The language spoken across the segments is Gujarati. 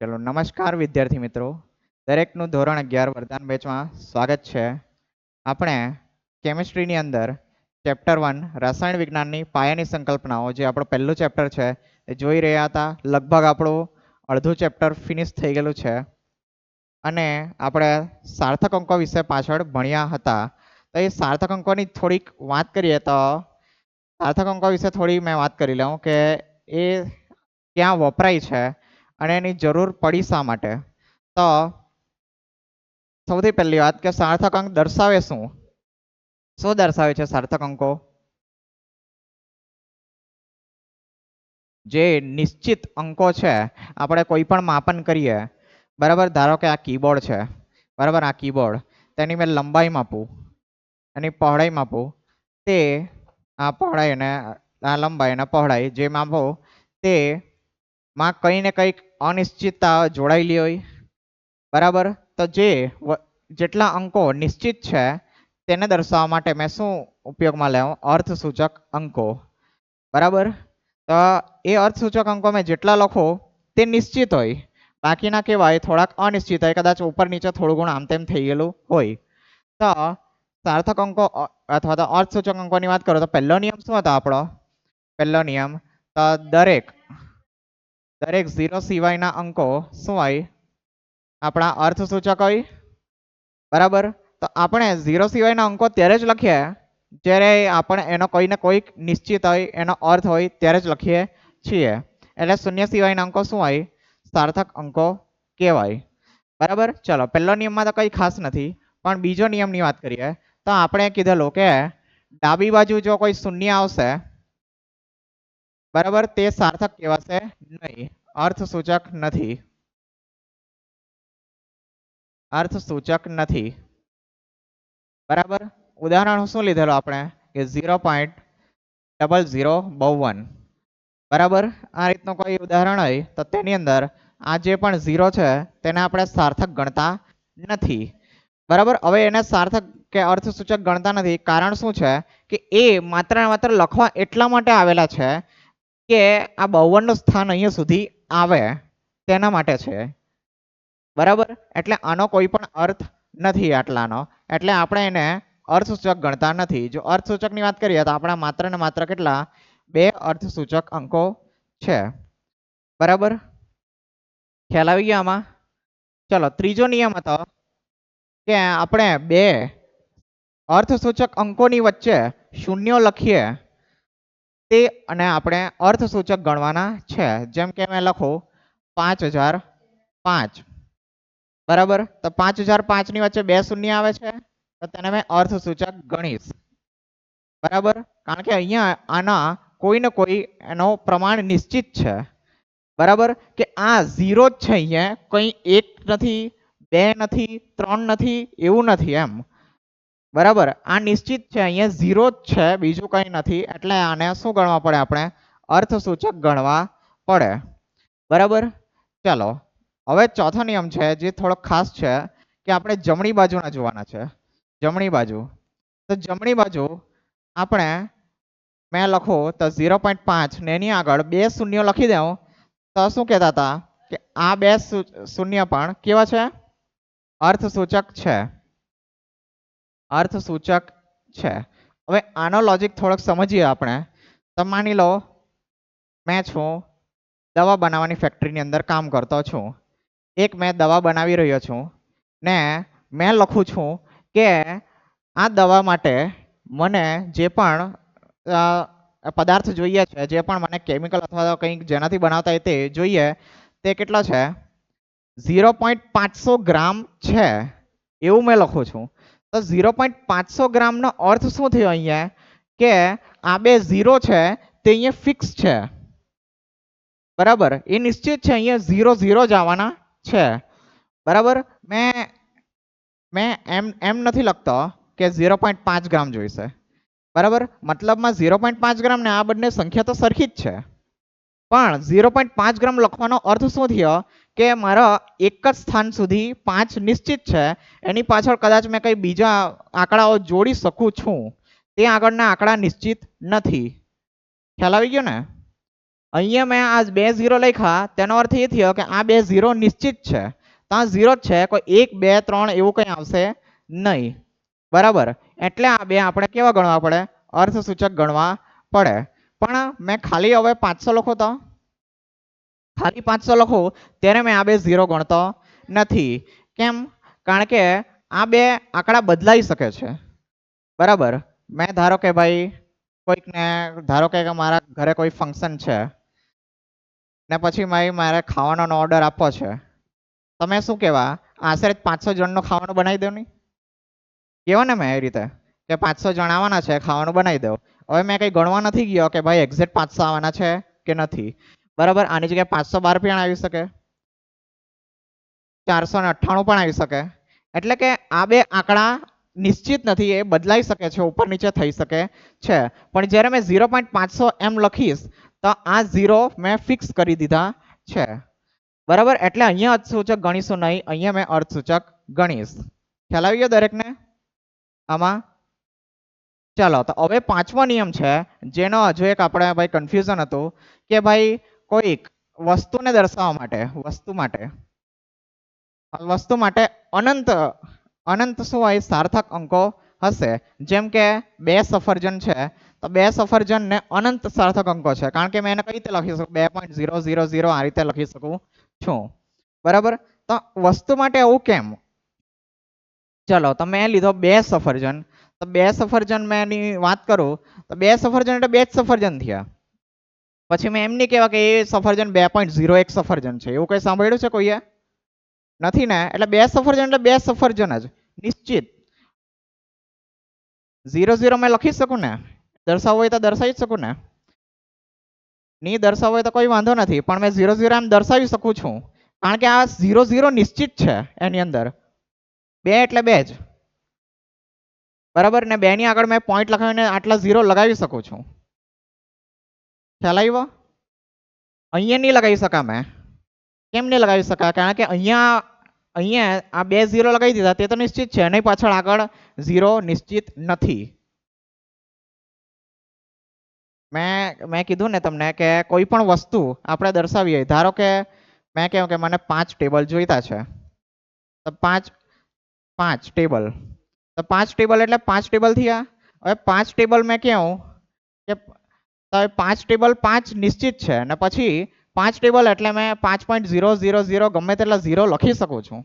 ચલો નમસ્કાર વિદ્યાર્થી મિત્રો, દરેકનું ધોરણ 11 વરદાન બેચમાં સ્વાગત છે. આપણે કેમિસ્ટ્રીની અંદર ચેપ્ટર 1 રસાયણ વિજ્ઞાનની પાયાની સંકલ્પનાઓ જે આપણું પહેલું ચેપ્ટર છે એ જોઈ રહ્યા હતા. લગભગ આપણું અડધું ચેપ્ટર ફિનિશ થઈ ગયેલું છે અને આપણે સાર્થક અંકો વિશે પાછળ ભણ્યા હતા. તો એ સાર્થક અંકોની થોડીક વાત કરીએ તો સાર્થક અંકો વિશે થોડી મેં વાત કરી લઉં કે એ ક્યાં વપરાય છે અને એની જરૂર પડી શા માટે. તો સૌથી પહેલી વાત કે સાર્થક અંક દર્શાવે શું દર્શાવે છે સાર્થક અંકો? જે નિશ્ચિત અંકો છે, આપણે કોઈ પણ માપન કરીએ, બરાબર. ધારો કે આ કીબોર્ડ છે, બરાબર. આ કીબોર્ડ, તેની મેં લંબાઈ માપું, એની પહોળાઈ માપું, તે આ પહોળાઈ અને આ લંબાઈ અને પહોળાઈ જે માપો તે માં કંઈ ને કંઈક અનિશ્ચિતતા જોડાયેલી હોય, બરાબર. તો જેટલા અંકો નિશ્ચિત છે તેને દર્શાવવા માટે મેં શું ઉપયોગમાં લેવું? અર્થસૂચક અંકો, બરાબર. તો એ અર્થસૂચક અંકો મેં જેટલા લખો તે નિશ્ચિત હોય, બાકીના કેવાય થોડાક અનિશ્ચિત હોય, કદાચ ઉપર નીચે થોડું ઘણું આમ તેમ થઈ ગયેલું હોય. તો સાર્થક અંકો અથવા તો અર્થસૂચક અંકોની વાત કરો તો પહેલો નિયમ શું હતો આપણો? પહેલો નિયમ તો દરેક 0 સિવાયના અંકો શું હોય? આપણા અર્થસૂચક હોય, બરાબર. તો આપણે 0 સિવાયના અંકો ત્યારે જ લખીએ જ્યારે આપણે એનો કોઈને કોઈક નિશ્ચિત હોય, એનો અર્થ હોય ત્યારે જ લખીએ છીએ. એટલે 0 સિવાયના અંકો શું હોય? સાર્થક અંકો કહેવાય, બરાબર. ચલો, પહેલો નિયમમાં તો કંઈ ખાસ નથી, પણ બીજો નિયમની વાત કરીએ તો આપણે કીધેલું કે ડાબી બાજુ જો કોઈ શૂન્ય આવશે, બરાબર, તે સાર્થક કહેવાશે નહીં, અર્થસૂચક નથી, અર્થસૂચક નથી, બરાબર. ઉદાહરણ શું લીધેલું આપણે કે 0.0052, બરાબર. આ રીતનું કોઈ ઉદાહરણ હોય તો તેની અંદર આ જે પણ 0 છે તેને આપણે સાર્થક ગણતા નથી, બરાબર. હવે એને સાર્થક કે અર્થસૂચક ગણતા નથી, કારણ શું છે કે એ માત્ર ને માત્ર લખવા એટલા માટે આવેલા છે કે આ 52 નું સ્થાન અહીંયા સુધી આવે તેના માટે છે, બરાબર. એટલે આનો કોઈ પણ અર્થ નથી આટલાનો, એટલે આપણે એને અર્થસૂચક ગણતા નથી. જો અર્થસૂચકની વાત કરીએ તો આપણા માત્ર ને માત્ર કેટલા? 2 અર્થસૂચક અંકો છે, બરાબર. ખ્યાલ આવી ગયો આમાં? ચલો, ત્રીજો નિયમ હતો કે આપણે 2 અર્થસૂચક અંકોની વચ્ચે શૂન્યો લખીએ તે અને આપણે અર્થસૂચક ગણવાના છે. જેમ કે મેં લખું 5005, બરાબર. તો 5005 ની વચ્ચે 2 શૂન્ય આવે છે તો તેને મેં અર્થસૂચક ગણીશ, બરાબર. કારણ કે અહીંયા આના કોઈ ને કોઈ એનો પ્રમાણ નિશ્ચિત છે, બરાબર. કે આ 0 જ છે, અહીંયા કંઈ 1 નથી, 2 નથી, 3 નથી, એવું નથી એમ, બરાબર. આ નિશ્ચિત છે, અહીંયા 0 જ છે, બીજું કંઈ નથી. એટલે આને શું ગણવા પડે? આપણે અર્થસૂચક ગણવા પડે, બરાબર. ચાલો, હવે ચોથો નિયમ છે જે થોડો ખાસ છે કે આપણે જમણી બાજુના જોવાના છે. જમણી બાજુ, તો જમણી બાજુ આપણે મેં લખું તો 0.5 ને એની આગળ 2 શૂન્ય લખી દઉં તો શું કહેતા હતા કે આ 2 શૂન્ય પણ કેવા છે? અર્થસૂચક છે, અર્થસૂચક છે. હવે આનો લોજિક થોડોક સમજીએ આપણે. તો માની લો મેં છું દવા બનાવવાની ફેક્ટરીની અંદર કામ કરતો છું. એક મેં દવા બનાવી રહ્યો છું ને મેં લખું છું કે આ દવા માટે મને જે પણ પદાર્થ જોઈએ છે, જે પણ મને કેમિકલ અથવા કંઈક જેનાથી બનાવતા હોય તે જોઈએ, તે કેટલો છે? 0.500 ગ્રામ છે, એવું મેં લખું છું. તો 0.500 ગ્રામનો અર્થ શું થયો અહીંયા? કે આ 2 0 છે તે અહીંયા ફિક્સ છે, બરાબર. એ નિશ્ચિત છે, અહીંયા 0 0 જ આવવાના છે, બરાબર. મેં એમ નથી લખતો કે 0.5 ગ્રામ જોઈશે, બરાબર. મતલબમાં 0.5 ગ્રામ ને આ બંને સંખ્યા તો સરખી જ છે, પણ 0.5 ગ્રામ લખવાનો અર્થ શું થયો કે મારા એક જ સ્થાન સુધી 5 નિશ્ચિત છે, એની પાછળ કદાચ મેં કંઈ બીજા આંકડાઓ જોડી શકું છું, તે આગળના આંકડા નિશ્ચિત નથી. ખ્યાલ આવી ગયો ને? અહીંયા મેં આ 2 0 લખ્યા, તેનો અર્થ એ થયો કે આ 2 0 નિશ્ચિત છે, તો આ 0 જ છે, કોઈ 1 2 3 એવું કંઈ આવશે નહીં. બરાબર, એટલે આ બે આપણે કેવા ગણવા પડે? અર્થસૂચક ગણવા પડે. પણ મેં ખાલી હવે 500 લખો તો ખાલી 500 લખું ત્યારે મેં આ બે 0 ગણતો નથી. કેમ? કારણ કે આ બે આંકડા બદલાઈ શકે છે. બરાબર, મેં ધારો કે ભાઈ કોઈકને ધારો કે મારા ઘરે કોઈ ફંક્શન છે ને પછી મારે ખાવાનો ઓર્ડર આપવો છે. તમે શું કહેવા? આશરે 500 જણનું ખાવાનું બનાવી દો ને, કેવો ને મેં એ રીતે કે 500 જણ આવવાના છે, ખાવાનું બનાવી દો. હવે મેં કંઈ ગણવા નથી ગયો કે ભાઈ એક્ઝેક્ટ 500 આવવાના છે કે નથી. બરાબર, આની જગ્યાએ 512 પણ આવી શકે, 498 પણ આવી શકે. એટલે કે આ બે આંકડા નિશ્ચિત નથી, એ બદલાઈ શકે છે, ઉપર નીચે થઈ શકે છે. પણ જ્યારે મેં 0.500 એમ લખીશ તો આ 0 મેં ફિક્સ કરી દીધા છે. બરાબર, એટલે અહીંયા અર્થસૂચક ગણીશું નહીં, અહીંયા મેં અર્થસૂચક ગણીશ. ખ્યાલ આવી ગયો દરેકને આમાં? ચાલો, તો હવે 5મો નિયમ છે, જેનો હજુ એક આપણે ભાઈ કન્ફ્યુઝન હતું કે ભાઈ કોઈક વસ્તુને દર્શાવવા માટે વસ્તુ માટે અનંત શું હોય? સાર્થક અંકો હશે. જેમ કે 2 સફરજન છે, તો 2 સફરજન ને અનંત સાર્થક અંકો છે, કારણ કે મેં એને કઈ રીતે લખી શકું? 2.000 આ રીતે લખી શકું છું. બરાબર, તો વસ્તુ માટે આવું કેમ? ચલો, તો મેં લીધો 2 સફરજન, તો 2 સફરજન મેં એની વાત કરું તો 2 સફરજન એટલે 2 જ સફરજન થયા. પછી મેં એમ નહીં કહેવા કે એ સફરજન 2.01 સફરજન છે, એવું કંઈ સાંભળ્યું છે કોઈએ? નથી ને? એટલે 2 સફરજન એટલે 2 સફરજન જ નિશ્ચિત. 0 મેં લખી શકું ને, દર્શાવવું હોય તો દર્શાવી શકું ને, નહીં દર્શાવવું હોય તો કોઈ વાંધો નથી, પણ મેં 0 એમ દર્શાવી શકું છું, કારણ કે આ 0 નિશ્ચિત છે એની અંદર. 2 એટલે 2 જ. બરાબર, ને 2 ની આગળ મેં પોઈન્ટ લખાવીને આટલા 0 લગાવી શકું છું. ખ્યાલ આવ્યો? અહીંયા નહીં લગાવી શકા મેં. કેમ નહીં લગાવી શકા? કારણ કે અહીંયા આ 2 0 લગાવી દીધા, તે તો નિશ્ચિત છે, એની પાછળ આગળ 0 નિશ્ચિત નથી. મેં કીધું ને તમને કે કોઈ પણ વસ્તુ આપણે દર્શાવીએ, ધારો કે મેં કહ્યું કે મને 5 ટેબલ જોઈતા છે, તો 5 ટેબલ, તો 5 ટેબલ એટલે 5 ટેબલ થયા. હવે 5 ટેબલ મેં કહું કે 5 ટેબલ 5 નિશ્ચિત છે, અને પછી 5 ટેબલ એટલે મેં 5.000 ગમે તેટલા 0 લખી શકું છું.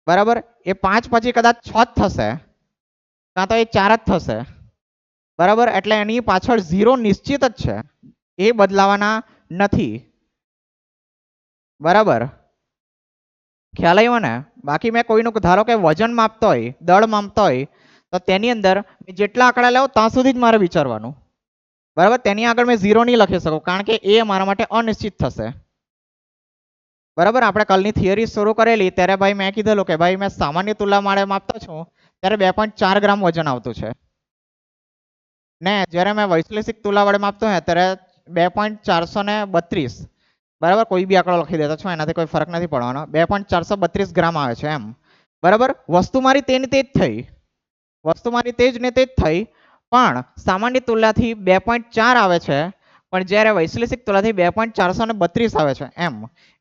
બરાબર, એ 5 પછી કદાચ 6 જ થશે, કાં તો એ 4 જ થશે. બરાબર, એટલે એની પાછળ 0 નિશ્ચિત જ છે, એ બદલાવાના નથી. બરાબર, ખ્યાલ આવ્યો ને? બાકી મેં કોઈનું ધારો કે વજન માપતો હોય, દળ માપતો હોય, તો તેની અંદર જેટલા આંકડા લેવો ત્યાં સુધી જ મારે વિચારવાનું. બરાબર, તેની આગળ મેં 0 નહીં લખી શકું, કારણ કે એ મારા માટે અનિશ્ચિત થશે. બરાબર, આપણે કાલની થિયરી શરૂ કરેલી ત્યારે ભાઈ મેં કીધેલું કે ભાઈ મેં સામાન્ય તુલા માળે માપતો છું ત્યારે 2.4 ગ્રામ વજન આવતું છે, ને જ્યારે મેં વૈશ્લેષિક તુલા વડે માપતો હોય ત્યારે 2.432. બરાબર, કોઈ બી આંકડો લખી દેતો છું, એનાથી કોઈ ફરક નથી પડવાનો. 2.432 ગ્રામ આવે છે એમ. બરાબર, વસ્તુ મારી તે જ થઈ, પણ સામાન્ય તુલાથી 2.4 આવે છે, પણ જ્યારે વૈશ્લેષિક તુલાથી 2.432 આવે છે એમ.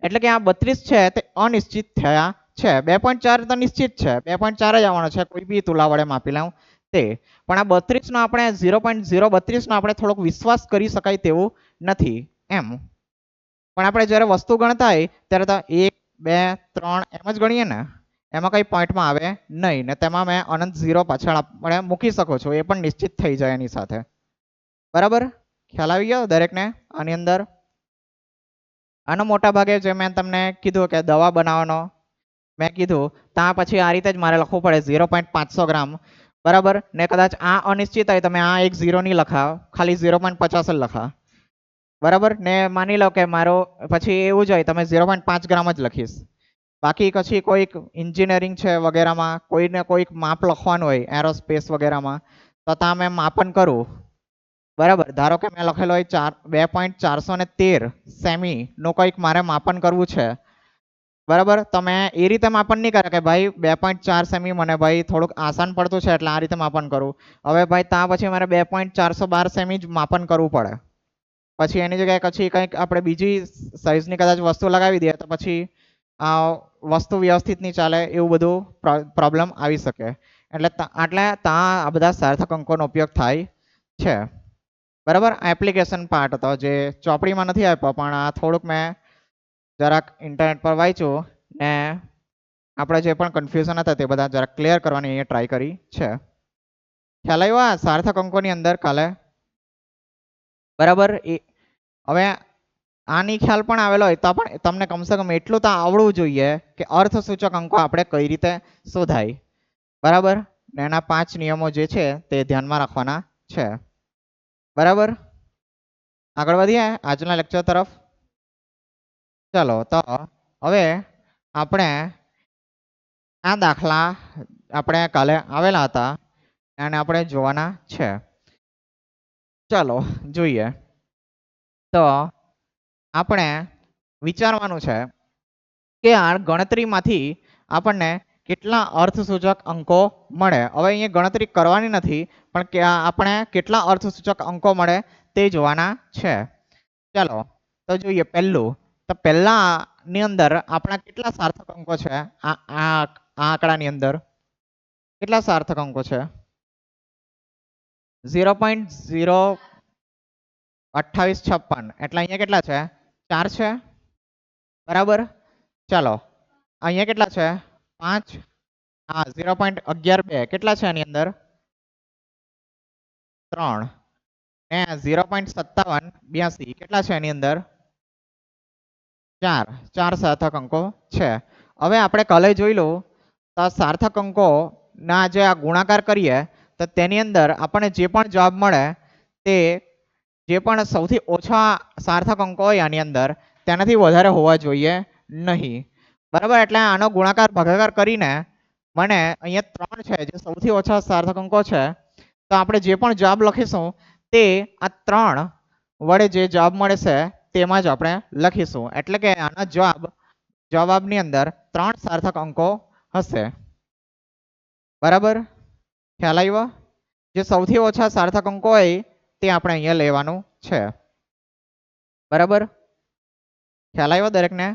એટલે કે આ 32 છે તે અનિશ્ચિત થયા છે. 2.4 તો નિશ્ચિત છે, 2.4 જ આવવાનો છે કોઈ બી તુલા વડે માપી લઉં તે. પણ આ 32 નો આપણે 0.032 નો આપણે થોડોક વિશ્વાસ કરી શકાય તેવું નથી એમ. પણ આપણે જ્યારે વસ્તુ ગણતા હોય ત્યારે તો 1 2 3 એમ જ ગણીએ ને, એમાં કઈ પોઈન્ટમાં આવે નહીં, ને તેમાં મેં અનંત 0 પાછળ આપણે મૂકી શકો છો, એ પણ નિશ્ચિત થઈ જાય એની સાથે. બરાબર, ખ્યાલ આવી ગયો દરેકને આની અંદર? આનો મોટા ભાગે જે મેં તમને કીધું કે દવા બનાવવાનો મેં કીધું, ત્યાં પછી આ રીતે જ મારે લખવું પડે 0.500 ગ્રામ. બરાબર, ને કદાચ આ અનિશ્ચિત હોય તમે આ એક 0 નહીં લખાવ, ખાલી 0.50 જ લખા. બરાબર, ને માની લો કે મારો પછી એવું જ હોય તમે 0.5 ગ્રામ જ લખીશ. બાકી પછી કોઈક એન્જિનિયરિંગ છે વગેરેમાં કોઈને કોઈક માપ લખવાનું હોય એરોસ્પેસ વગેરેમાં, તો ત્યાં મેં માપન કરું. બરાબર, ધારો કે મેં લખેલો હોય 2.413 સેમીનું કંઈક મારે માપન કરવું છે. બરાબર, તો મેં એ રીતે માપન નહીં કરે કે ભાઈ 2.4 સેમી મને ભાઈ થોડુંક આસાન પડતું છે એટલે આ રીતે માપન કરું. હવે ભાઈ ત્યાં પછી મારે 2.412 સેમી જ માપન કરવું પડે. પછી એની જગ્યાએ પછી કંઈક આપણે બીજી સાઈઝની કદાચ વસ્તુ લગાવી દઈએ તો પછી આ વસ્તુ વ્યવસ્થિત નહીં ચાલે, એવું બધું પ્રોબ્લેમ આવી શકે. એટલે ત્યાં આ બધા સાર્થક અંકોનો ઉપયોગ થાય છે. બરાબર, એપ્લિકેશન પાર્ટ હતો જે ચોપડીમાં નથી આપ્યો, પણ આ થોડુંક મેં જરાક ઇન્ટરનેટ પર વાંચ્યું ને આપણે જે પણ કન્ફ્યુઝન હતા તે બધા જરાક ક્લિયર કરવાની અહીંયા ટ્રાય કરી છે. ખ્યાલ આવ્યો આ સાર્થક અંકોની અંદર કાલે? બરાબર, હવે આની ખ્યાલ પણ આવેલો હોય તો પણ તમને કમસે કમ એટલું તો આવડવું જોઈએ કે અર્થસૂચક અંકો આપણે કઈ રીતે શોધાય. બરાબર, ને એના 5 નિયમો જે છે તે ધ્યાનમાં રાખવાના છે. બરાબર, આગળ વધીએ આજના લેક્ચર તરફ. ચાલો તો હવે આપણે આ દાખલા આપણે કાલે આવેલા હતા અને આપણે જોવાના છે. ચાલો જોઈએ. તો આપણે વિચારવાનું છે કે આ ગણતરીમાંથી આપણને કેટલા અર્થસૂચક અંકો મળે. હવે અહીંયા ગણતરી કરવાની નથી, પણ કે આપણે કેટલા અર્થસૂચક અંકો મળે તે જોવાના છે. ચાલો તો જોઈએ. પહેલું તો પહેલાની અંદર આપણા કેટલા સાર્થક અંકો છે? આ આંકડાની અંદર કેટલા સાર્થક અંકો છે? 0.02856. એટલે અહીંયા કેટલા છે? 4 છે. બરાબર, ચાલો અહીંયા કેટલા છે? 5. હા, 0.112 કેટલા છે આની અંદર? 3. ને 0.5782 કેટલા છે એની અંદર? 4 સાર્થક અંકો છે. હવે આપણે કાલે જોઈ લો તો સાર્થક અંકો ના જે આ ગુણાકાર કરીએ તો તેની અંદર આપણને જે પણ જવાબ મળે તે જે પણ સૌથી ઓછા સાર્થક અંકો હોય આની અંદર તેનાથી વધારે હોવા જોઈએ નહીં. બરાબર, એટલે આનો ગુણાકાર ભાગાકાર કરીને મને અહીંયા 3 છે જે સૌથી ઓછા સાર્થક અંકો છે. તો આપણે જે પણ જવાબ લખીશું તે આ 3 વડે જે જવાબ મળે છે તેમાં જ આપણે લખીશું. એટલે કે આના જવાબની અંદર 3 સાર્થક અંકો હશે. બરાબર, ખ્યાલ આવ્યો? જે સૌથી ઓછા સાર્થક અંકો હોય તે આપણે અહીંયા લેવાનું છે. બરાબર, ખ્યાલ આવ્યો દરેકને?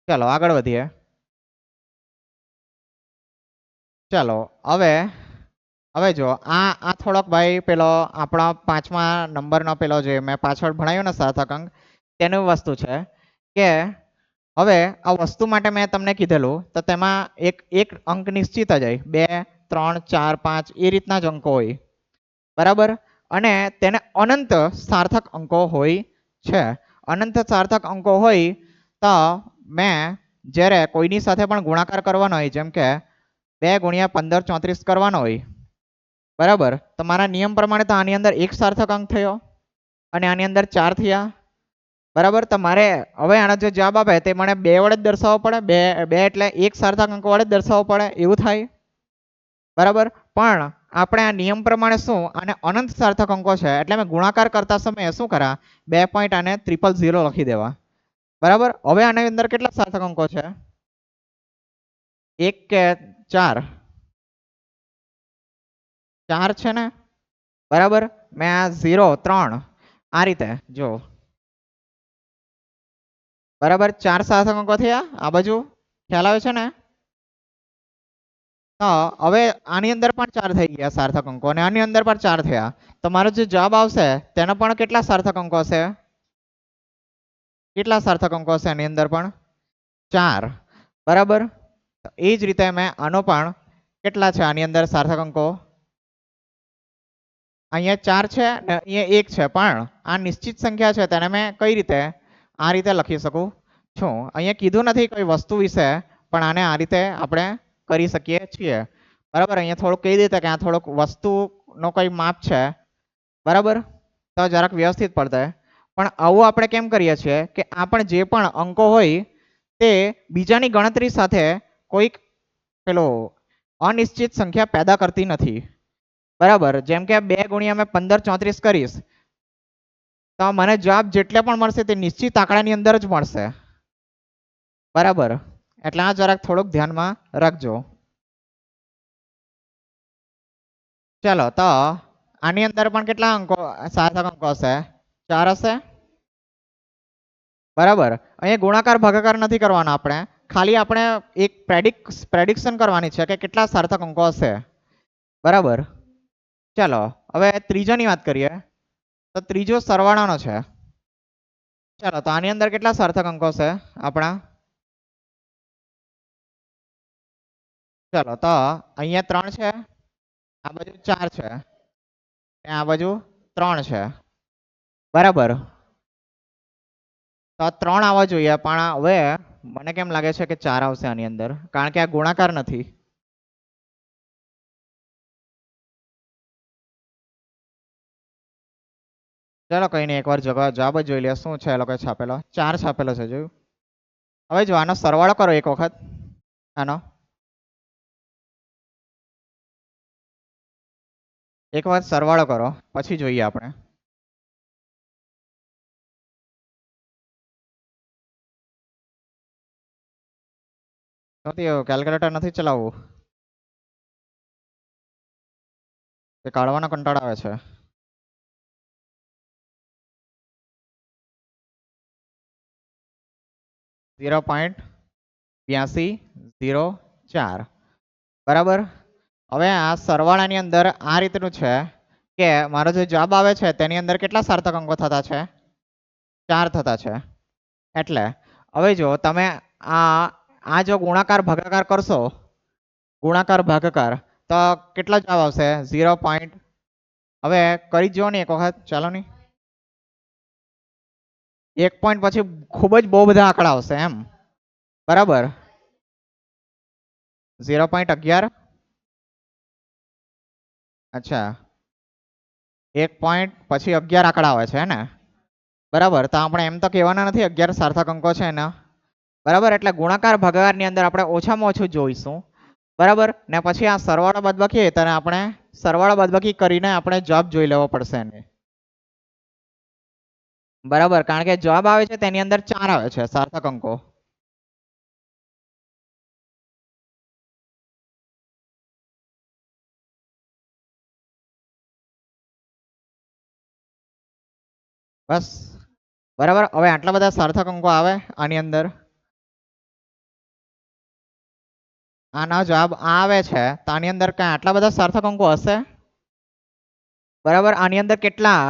ચાલો આગળ વધીએ. ચાલો હવે જો આ થોડોક ભાઈ પેલો આપણા 5મા નંબરનો પેલો જે મેં પાછળ ભણાવ્યો ને સાર્થક અંક તેનું વસ્તુ છે કે હવે આ વસ્તુ માટે મેં તમને કીધેલું તો તેમાં એક અંક નિશ્ચિત જ હોય. 2, 3, 4, 5 એ રીતના જ અંકો હોય. બરાબર, અને તેને અનંત સાર્થક અંકો હોય છે. અનંત સાર્થક અંકો હોય તો મેં જ્યારે કોઈની સાથે પણ ગુણાકાર કરવાનો હોય, જેમ કે 2 ગુણ્યા 15 34 કરવાનો હોય, બરાબર, તો મારા નિયમ પ્રમાણે તો આની અંદર 1 સાર્થક અંક થયો અને આની અંદર 4 થયા. બરાબર, તો મારે હવે આનો જે જવાબ આપે તે મને 2 વડે જ દર્શાવવો પડે. 2 એટલે 1 સાર્થક અંક વડે જ દર્શાવવો પડે, એવું થાય. બરાબર, પણ આપણે આ નિયમ પ્રમાણે શું આને અનંત સાર્થક અંકો છે એટલે મેં ગુણાકાર કરતા સમયે શું કરા? 2 પોઈન્ટ આને 000 લખી દેવા. બરાબર, હવે આની અંદર કેટલા સાર્થક અંકો છે? 1 કે 4? 4 છે ને. બરાબર, મેં આ 0, 3 આ રીતે જો. બરાબર, 4 સાર્થક અંકો થયા આ બાજુ. ખ્યાલ આવે છે ને? તો હવે આની અંદર પણ 4 થઈ ગયા સાર્થક અંકો અને આની અંદર પણ 4 થયા. તો મારો જે જવાબ આવશે તેનો પણ કેટલા સાર્થક અંકો હશે? કેટલા સાર્થક અંકો હશે આની અંદર પણ? 4. બરાબર, એ જ રીતે મેં આનો પણ કેટલા છે આની અંદર સાર્થક અંકો? અહીંયા 4 છે ને અહીંયા 1 છે, પણ આ નિશ્ચિત સંખ્યા છે તેને મેં કઈ રીતે આ રીતે લખી શકું છું? અહીંયા કીધું નથી કોઈ વસ્તુ વિશે, પણ આને આ રીતે આપણે કરી શકીએ છીએ. બરાબર, અહીંયા થોડુંક કહી દીધું કે આ થોડુંક વસ્તુનો કોઈ માપ છે. બરાબર, તો જરાક વ્યવસ્થિત પડતે. પણ આવું આપણે કેમ કરીએ છીએ કે આપણે જે પણ અંકો હોય તે બીજાની ગણતરી સાથે કોઈક પેલો અનિશ્ચિત સંખ્યા પેદા કરતી નથી. બરાબર, જેમ કે 2 ગુણ્યા મેં 15 34 કરીશ તો મને જવાબ જેટલા પણ મળશે તે નિશ્ચિત આંકડાની અંદર જ મળશે. બરાબર, એટલે આ જરાક થોડુંક ધ્યાનમાં રાખજો. ચાલો તો આની અંદર પણ કેટલા અંકો સાર્થક અંકો હશે? 4 હશે, બરાબર. અહીંયા ગુણાકાર ભાગાકાર નથી કરવાનો આપણે, ખાલી આપણે એક પ્રેડિક્શન કરવાની છે કે કેટલા સાર્થક અંકો હશે, બરાબર. ચાલો હવે ત્રીજાની વાત કરીએ, તો ત્રીજો સરવાળાનો છે. ચાલો તો આની અંદર કેટલા સાર્થક અંકો છે આપણા? ચાલો તો અહીંયા 3 છે, આ બાજુ 4 છે, આ બાજુ 3 છે, બરાબર. તો 3 આવવા જોઈએ, પણ હવે મને કેમ લાગે છે કે 4 આવશે આની અંદર, કારણ કે આ ગુણાકાર નથી. ચાલો કઈ નહીં, એકવાર જવાબ જ જોઈ લે શું છે એ લોકો છાપેલો. 4 છાપેલો છે, જોયું? હવે જો આનો સરવાળો કરો એક વખત, આનો એક વખત સરવાળો કરો પછી જોઈએ આપણે. નથી કેલ્ક્યુલેટર નથી ચલાવવું, એ કાઢવાનો કંટાળો આવે છે. .8204, બરાબર. હવે આ સરવાળાની અંદર આ રીતનું છે કે મારો જે જવાબ આવે છે તેની અંદર કેટલા સાર્થક અંકો થતા છે? 4 થતા છે. એટલે હવે જો તમે આ જો ગુણાકાર ભાગાકાર કરશો, ગુણાકાર ભાગાકાર, તો કેટલા જવાબ આવશે? 0. હવે કરી જો ને એક વખત, ચાલો ની. 1 પોઈન્ટ પછી ખૂબ જ બહુ બધા આંકડા આવશે એમ, બરાબર. 0.11, અચ્છા 1 પોઈન્ટ પછી 11 આંકડા આવે છે ને, બરાબર. તો આપણે એમ તો કહેવાના નથી 11 સાર્થક અંકો છે એના, બરાબર. એટલે ગુણાકાર ભાગાકારની અંદર આપણે ઓછામાં ઓછું જોઈશું, બરાબર. ને પછી આ સરવાળો બાદબાકી ત્યારે આપણે સરવાળો બાદબાકી કરીને આપણે જવાબ જોઈ લેવો પડશે એને, બરાબર. કારણ કે જવાબ આવે છે તેની અંદર 4 આવે છે સાર્થક અંકો. બસ, બરાબર. હવે આટલા બધા સાર્થક અંકો આવે આની અંદર, આનો જવાબ આવે છે તો આની અંદર કઈ આટલા બધા સાર્થક અંકો હશે? બરાબર. આની અંદર કેટલા,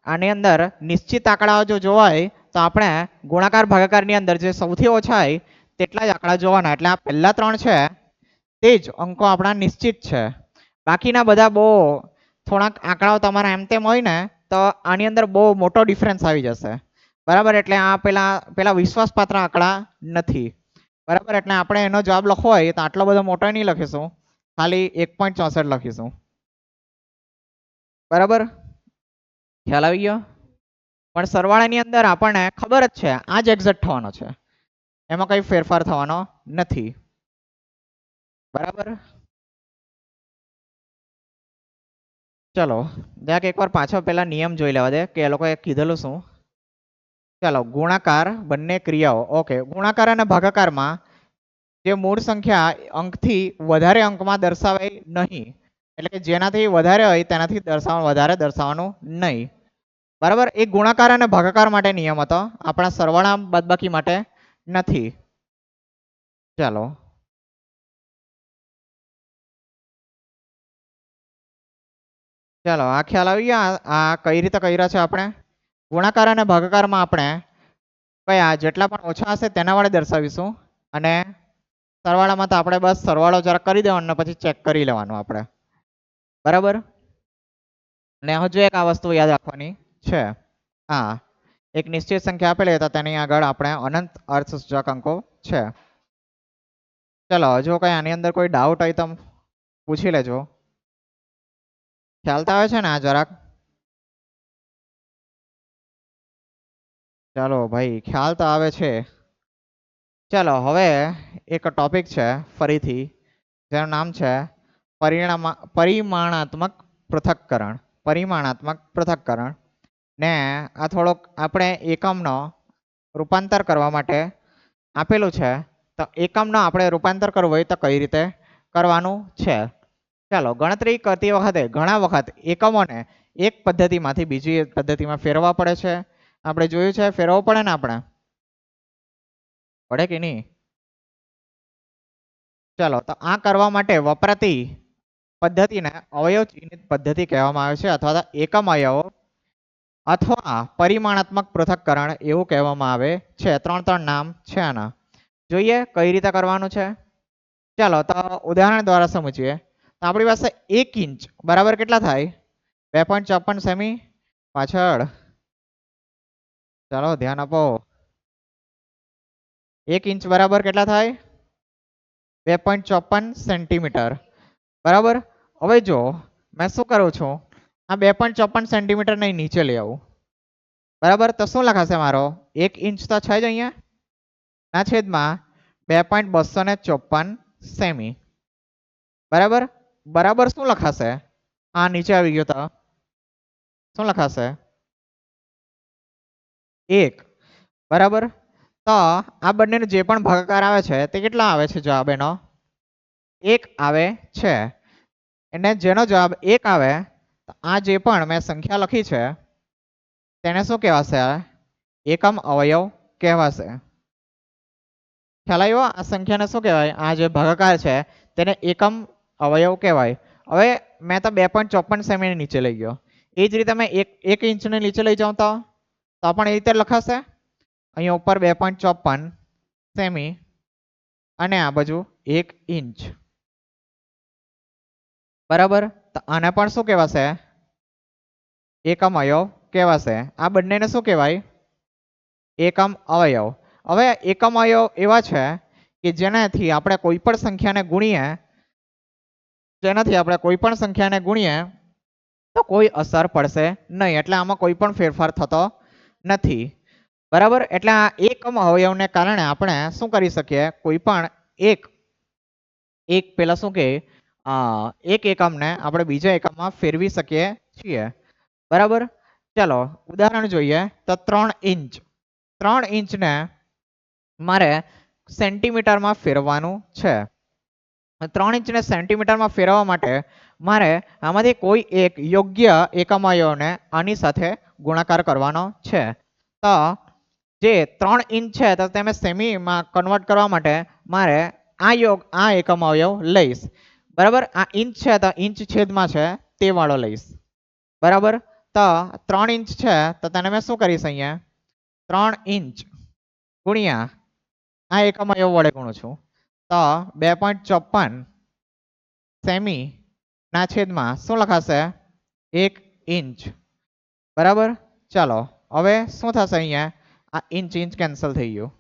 આની અંદર નિશ્ચિત આંકડાઓ જો જોવાય તો આપણે ગુણાકાર ભાગાકારની અંદર જે સૌથી ઓછા હોય તેટલા જ આંકડા જોવાના. એટલે આ પહેલા 3 છે તે જ અંકો આપણા નિશ્ચિત છે, બાકીના બધા બહુ થોડાક આંકડાઓ તમારા એમ તેમ હોય ને તો આની અંદર બહુ મોટો ડિફરન્સ આવી જશે, બરાબર. એટલે આ પેલા વિશ્વાસપાત્ર આંકડા નથી, બરાબર. એટલે આપણે એનો જવાબ લખવો હોય તો આટલો બધો મોટો નહીં લખીશું, ખાલી 1.64 લખીશું, બરાબર. ખ્યાલ આવી ગયો? પણ સરવાળાની અંદર આપણને ખબર જ છે આ જ એક્ઝેક્ટ થવાનો છે, એમાં કઈ ફેરફાર થવાનો નથી, બરાબર. ચલો જરાક એકવાર પાછો પેલા નિયમ જોઈ લેવા દે કે એ લોકોએ કીધેલું શું. ચાલો ગુણાકાર બંને ક્રિયાઓ, ઓકે. ગુણાકાર અને ભાગાકારમાં જે મૂળ સંખ્યા અંકથી વધારે અંકમાં દર્શાવાય નહીં, એટલે કે જેનાથી વધારે હોય તેનાથી વધારે દર્શાવવાનું નહીં, બરાબર. એ ગુણાકાર અને ભાગાકાર માટે નિયમ હતો, આપણા સરવાળા બાદબાકી માટે નથી. ચાલો ચાલો આ ખ્યાલ આવી ગયા. આ કઈ રીતે કર્યા છે આપણે? ગુણાકાર અને ભાગાકારમાં આપણે કયા જેટલા પણ ઓછા હશે તેના વડે દર્શાવીશું, અને સરવાળામાં તો આપણે બસ સરવાળો જરા કરી દેવાનો પછી ચેક કરી લેવાનું આપણે, બરાબર. ને હજુ એક આ વસ્તુ યાદ રાખવાની છે, હા, એક નિશ્ચિત સંખ્યા આપેલી તો તેની આગળ આપણે અનંત અર્થસૂચક અંકો છે. ચલો જો કઈ આની અંદર કોઈ ડાઉટ હોય તો પૂછી લેજો. ખ્યાલ તો આવે છે ને આ જરાક? ચાલો ભાઈ, ખ્યાલ તો આવે છે. ચાલો હવે એક ટોપિક છે ફરીથી, જેનું નામ છે પરિમાણાત્મક પૃથક્કરણ. પરિમાણાત્મક પૃથક્કરણ ને આ થોડોક આપણે એકમનો રૂપાંતર કરવા માટે આપેલું છે, તો એકમનો આપણે રૂપાંતર કરવું હોય તો કઈ રીતે કરવાનું છે. ચાલો ગણતરી કરતી વખતે ઘણા વખત એકમોને એક પદ્ધતિમાંથી બીજી પદ્ધતિમાં ફેરવવા પડે છે. આપણે જોયું છે ફેરવવું પડે ને આપણે પડે કે નહીં. ચાલો તો આ કરવા માટે વપરાતી પદ્ધતિને અવયવ ચિહ્નિત પદ્ધતિ કહેવામાં આવે છે અથવા તો એકમ અવયવો અથવા પરિમાણાત્મક પૃથક્કરણ એવું કહેવામાં આવે છે. ત્રણ નામ છે આના. જોઈએ કઈ રીતે કરવાનું છે. ચાલો તો ઉદાહરણ દ્વારા સમજીએ. તો આપણી પાસે 1 ઇંચ બરાબર કેટલા થાય 2.54 સેમી. પાછળ ચાલો ધ્યાન આપો. 1 ઇંચ બરાબર કેટલા થાય 2.54 સેન્ટીમીટર બરાબર. હવે જો મેં શું કરું છું આ 2.54 સેન્ટીમીટર ને નીચે લઈ આવું બરાબર. તો શું લખાશે મારો 1 ઇંચ તો છે જ અહીંયા ના છેદમાં 2.254 સેમી બરાબર. બરાબર શું લખાશે આ નીચે આવી ગયો તો શું લખાશે 1 બરાબર. તો આ બંનેનો જે પણ ભાગાકાર આવે છે તે કેટલા આવે છે જવાબ એનો 1 આવે છે. અને જેનો જવાબ 1 આવે આ જે પણ મેં સંખ્યા લખી છે તેને શું કહેવાશે એકમ અવયવ કહેવાશે. ખ્યાલ આવ્યો. આ સંખ્યાને શું કહેવાય આ જે ભાગાકાર છે તેને એકમ અવયવ કહેવાય. હવે મેં તો 2.54 સેમી નીચે લઈ ગયો. એ જ રીતે મેં 1 ઇંચને નીચે લઈ જાઉં તો પણ એ રીતે લખાશે. અહીંયા ઉપર 2.54 સેમી અને આ બાજુ 1 ઇંચ બરાબર. તો આને પણ શું કહેવાશે એકમ અવયવ કહેવાશે. આ બંનેને શું કહેવાય એકમ અવયવ. હવે એકમ અવયવ એવા છે કે જેનાથી આપણે કોઈ પણ સંખ્યાને ગુણીએ તો કોઈ અસર પડશે નહીં. એટલે આમાં કોઈ પણ ફેરફાર થતો નથી બરાબર. એટલે આ એકમ અવયવને કારણે આપણે શું કરી શકીએ કોઈ પણ એક પેલા શું કે એક એકમને આપણે બીજા એકમમાં ફેરવી શકીએ છીએ બરાબર. ચાલો ઉદાહરણ જોઈએ તો 3 ઇંચ 3 ઇંચને મારે સેન્ટીમીટરમાં ફેરવવાનું છે. 3 ઇંચને સેન્ટીમીટરમાં ફેરવવા માટે મારે આમાંથી કોઈ એક યોગ્ય એકમ અવયવને આની સાથે ગુણાકાર કરવાનો છે. તો જે 3 ઇંચ છે તો તમે સેમીમાં કન્વર્ટ કરવા માટે મારે આ એકમ અવયવ લઈશ બરાબર. આ ઇંચ છે તો ઇંચ છેદમાં છે તે વાળો લઈશ બરાબર. તો 3 ઇંચ છે તો તેને મેં શું કરીશ અહીંયા 3 ઇંચ ગુણ્યા આ એકમ અવયવ વડે ગુણું છું તો 2.54 સેમી ના છેદમાં શું લખાશે 1 ઇંચ બરાબર. ચાલો હવે શું થશે અહીંયા આ ઇંચ કેન્સલ થઈ ગયું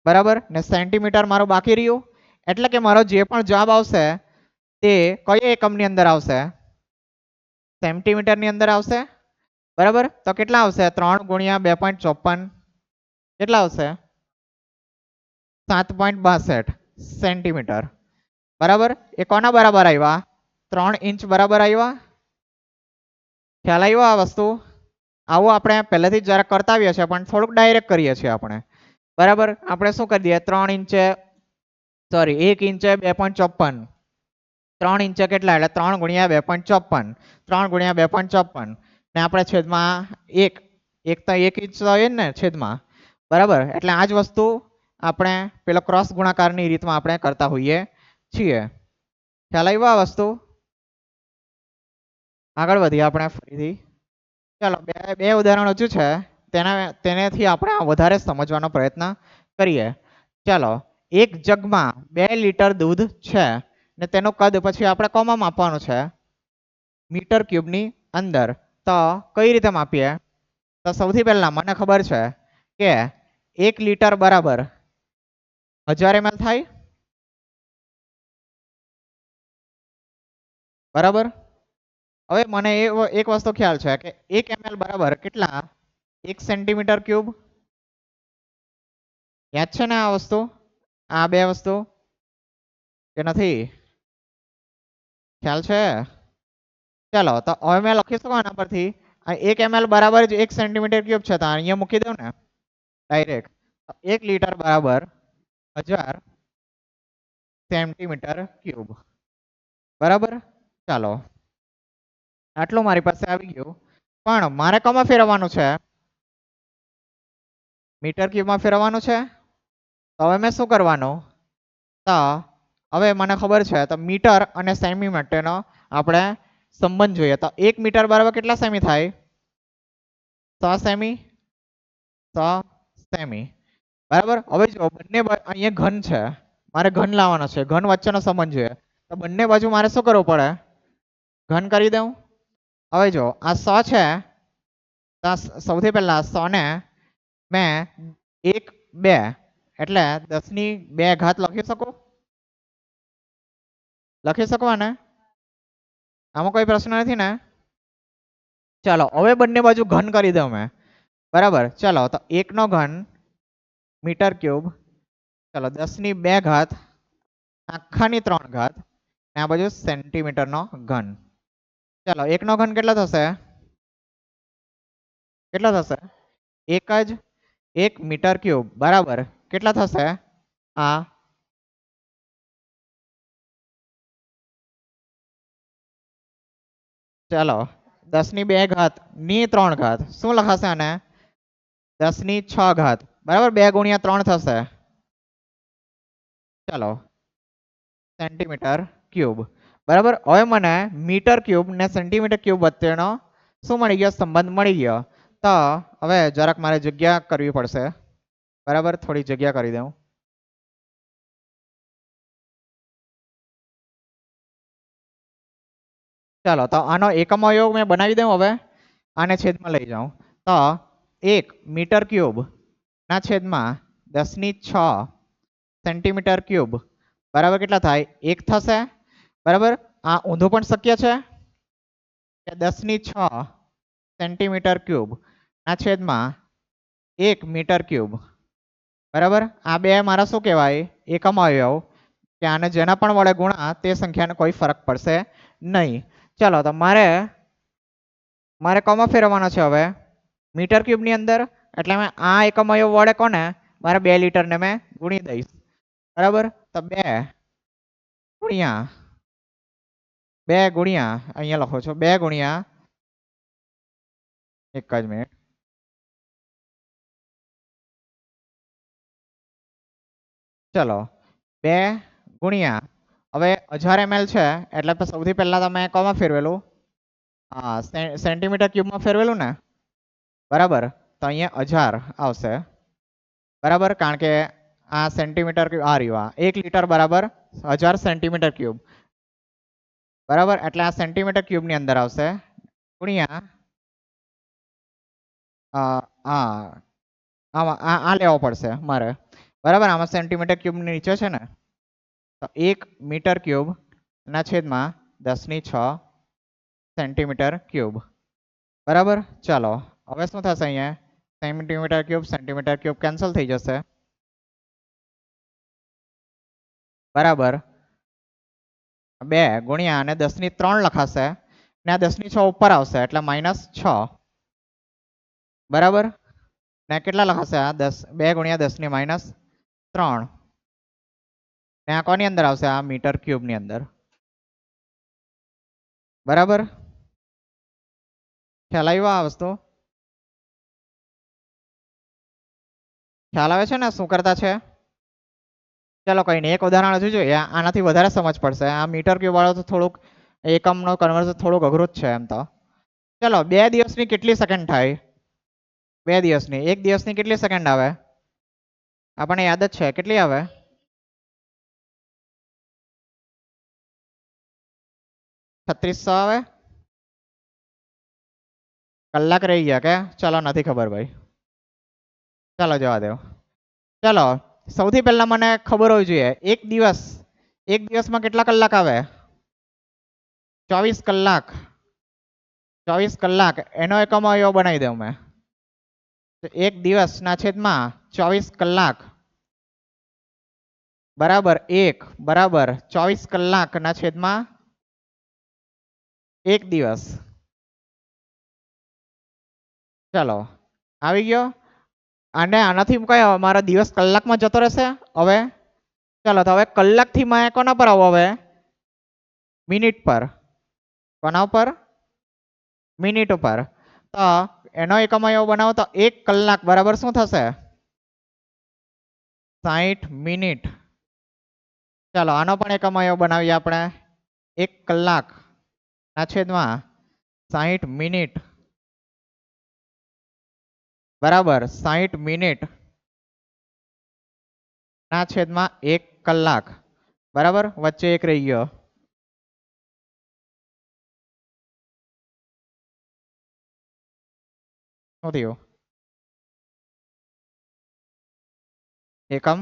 બરાબર. ને સેન્ટીમીટર મારું બાકી રહ્યું. એટલે કે મારો જે પણ જવાબ આવશે તે કયા એકમની અંદર આવશે સેન્ટીમીટરની અંદર આવશે બરાબર. તો કેટલા આવશે 3 ગુણ્યા 2.54 કેટલા આવશે 7.62 સેન્ટીમીટર બરાબર. એ કોના બરાબર આવ્યા 3 ઇંચ બરાબર આવ્યા. ખ્યાલ આવ્યો આ વસ્તુ. આવું આપણે પહેલેથી જ જરા કરતા આવીએ છીએ પણ થોડુંક ડાયરેક્ટ કરીએ છીએ આપણે બરાબર. આપણે શું કરી દઈએ 3 ઇંચે 1 ઇંચે 2.54 3 ઇંચે કેટલા એટલે 3 ગુણ્યા 2.54 3 ગુણ્યા 2.54 ને આપણે છેદમાં 1 તો 1 ઇંચ તો હોય ને છેદમાં બરાબર. એટલે આ જ વસ્તુ આપણે પેલો ક્રોસ ગુણાકારની રીતમાં આપણે કરતા હોઈએ છીએ. ખ્યાલ આવ્યો આ વસ્તુ. આગળ વધીએ આપણે ફરીથી. ચાલો બે ઉદાહરણ હજુ છે તેનાથી આપણે વધારે સમજવાનો પ્રયત્ન કરીએ. ચાલો એક જગમાં 2 લીટર દૂધ છે ને તેનું કદ પછી આપણે કોમાં માપવાનું છે મીટર ક્યુબની અંદર. તો કઈ રીતે માપીએ તો સૌથી પહેલા મને ખબર છે કે 1 લીટર બરાબર 1000 ml થાય બરાબર. હવે મને એક વસ્તુ ખ્યાલ છે કે 1 ml બરાબર કેટલા 1 સેન્ટીમીટર ક્યુબ. યાદ છે ને આ વસ્તુ આ બે વસ્તુ કે નથી ખ્યાલ છે. ચાલો તો હવે મેં લખીશું આના પરથી 1 ml બરાબર જ 1 સેન્ટીમીટર ક્યુબ છે તો અહીંયા મૂકી દઉં ને ડાયરેક્ટ 1 લીટર બરાબર 1000 સેન્ટીમીટર ક્યુબ બરાબર. ચાલો આટલું મારી પાસે આવી ગયું, પણ મારે કમાં ફેરવવાનું છે? મીટર ક્યુબમાં ફેરવવાનું છે. તો હવે મેં શું કરવાનું? તો હવે મને ખબર છે, તો મીટર અને સેમી માટેનો આપણે સંબંધ જોઈએ. તો 1 મીટર બરાબર કેટલા સેમી થાય? 100 સેમી. 100 સેમી બરાબર. હવે જો બંને અહીંયા ઘન છે, મારે ઘન લાવવાનો છે, ઘન વચ્ચેનો સંબંધ જોઈએ. તો બંને બાજુ મારે શું કરવું પડે? ઘન કરી દઉં. હવે જો આ 100 છે, તો સૌથી પહેલા 100 ને મેં 1 2 એટલે 10 ની 2 ઘાત લખી શકું? લખી શકો ને? આમાં કોઈ પ્રશ્ન નથી ને? ચાલો હવે બંને બાજુ ઘન કરી દઉં મેં. બરાબર. ચાલો તો 1 નો ઘન મીટર ક્યુબ, ચાલો 10 ની 2 ઘાત આખાની 3 ઘાત, ને આ બાજુ સેન્ટીમીટર નો ઘન. ચાલો 1 નો ઘન કેટલો થશે? કેટલો થશે? 1 મીટર ક્યુબ બરાબર કેટલા થશે? આ ચાલો 10 ની 2 ઘાત ની 3 ઘાત શું લખાશે આને? 10 ની 6 ઘાત બરાબર. 2 ગુણ્યા 3 થશે. ચાલો સેન્ટીમીટર ક્યુબ બરાબર. હવે મને મીટર ક્યુબ ને સેન્ટીમીટર ક્યુબ વચ્ચેનો શું મળી ગયો? સંબંધ મળી ગયો. તો હવે જરાક મારે જગ્યા કરવી પડશે. બરાબર, થોડી જગ્યા કરી દઉં. ચાલો તો આનો એકમ અવયવ મેં બનાવી દઉં. હવે આને છેદમાં લઈ જાઉં. તો 1 મીટર ક્યુબ ના છેદમાં 10 ની 6 સેન્ટીમીટર ક્યુબ બરાબર કેટલા થાય? 1 થશે. બરાબર. આ ઊંધું પણ શક્ય છે કે 10 ની 6 સેન્ટીમીટર ક્યુબ ના છેદમાં 1 મીટર ક્યુબ બરાબર. આ બે મારા શું કહેવાય? એકમ અવયવ, કે આને જેના પણ વડે ગુણા તે સંખ્યાને કોઈ ફરક પડશે નહીં. ચાલો તો મારે કોમાં ફેરવવાનો છે? હવે મીટર ક્યુબ ની અંદર, એટલે મેં આ એકમ અવયવ વડે કોને? મારે 2 લીટરને મેં ગુણી દઈશ. બરાબર. તો 2 ગુણ્યા અહીંયા લખો છો 2 ગુણ્યા, એક જ મિનિટ, ચલો 2 ગુણ્યા, હવે 1000 ml છે એટલે સૌથી પહેલા તમે કોમાં ફેરવેલું? હા સેન્ટીમીટર ક્યુબમાં ફેરવેલું ને? બરાબર. તો અહીંયા 1000 આવશે. બરાબર, કારણ કે આ સેન્ટીમીટર ક્યુબ આ રહ્યું, 1 લીટર બરાબર 1000 સેન્ટીમીટર ક્યુબ બરાબર. એટલે આ સેન્ટીમીટર ક્યુબ ની અંદર આવશે ગુણ્યા આમાં આ લેવો પડશે મારે. બરાબર. આમાં સેન્ટીમીટર ક્યુબ નીચે છે ને, તો 1 મીટર ક્યુબ ના છેદમાં 10 ની 6 સેન્ટીમીટર ક્યુબ બરાબર. ચાલો હવે શું થશે? અહીંયા સેન્ટીમીટર ક્યુબ કેન્સલ થઈ જશે. બરાબર. 2 ગુણ્યા અને 10 ની 3 લખાશે ને આ 10 ની 6 ઉપર આવશે એટલે -6 બરાબર. ને કેટલા લખાશે? આ 2 ગુણ્યા 10 ની -3 ને આ કોની અંદર આવશે? આ મીટર ક્યુબ ની અંદર. બરાબર. ખ્યાલ આવ્યો આ વસ્તુ? ખ્યાલ આવે છે ને શું કરતા છે? ચાલો કઈ નહીં, એક ઉદાહરણ હજુ જોઈએ. આનાથી વધારે સમજ પડશે. આ મીટર ક્યુબ વાળો તો થોડુંક એકમનો કન્વર્ઝન થોડુંક અઘરું જ છે એમ તો. ચલો 2 દિવસની કેટલી સેકન્ડ થાય? 2 દિવસની, 1 દિવસની કેટલી સેકન્ડ આવે? આપણને યાદ જ છે. કેટલી આવે? 3600 આવે. કલાક રહી ગયા કે? ચલો નથી ખબર ભાઈ, ચાલો જવા દો. ચાલો સૌથી પહેલા મને ખબર હોવી જોઈએ એક દિવસમાં કેટલા કલાક આવે? 24 કલાક. 24 કલાક એનો એકમ અવયવ બનાવી દઉં મેં. 1 દિવસ ના છેદમાં 24 કલાક બરાબર 1 બરાબર 24 કલાક ના છેદમાં 1 દિવસ. ચાલો આવી ગયો. અને આનાથી કઈ મારો દિવસ કલાકમાં જતો રહેશે. હવે ચાલો તો હવે કલાકથી મેં કોના પર આવો? હવે મિનિટ પર. કોના ઉપર? મિનિટ ઉપર. તો એનો એકમ એવો બનાવો તો 1 કલાક બરાબર શું થશે? 60 મિનિટ. ચાલો આનો પણ એકમ એવો બનાવીએ આપણે. 1 કલાક ના છેદમાં 60 મિનિટ બરાબર 60 મિનિટ ના છેદમાં 1 કલાક બરાબર. વચ્ચે એક રહી ગયો. શું થયું? એકમ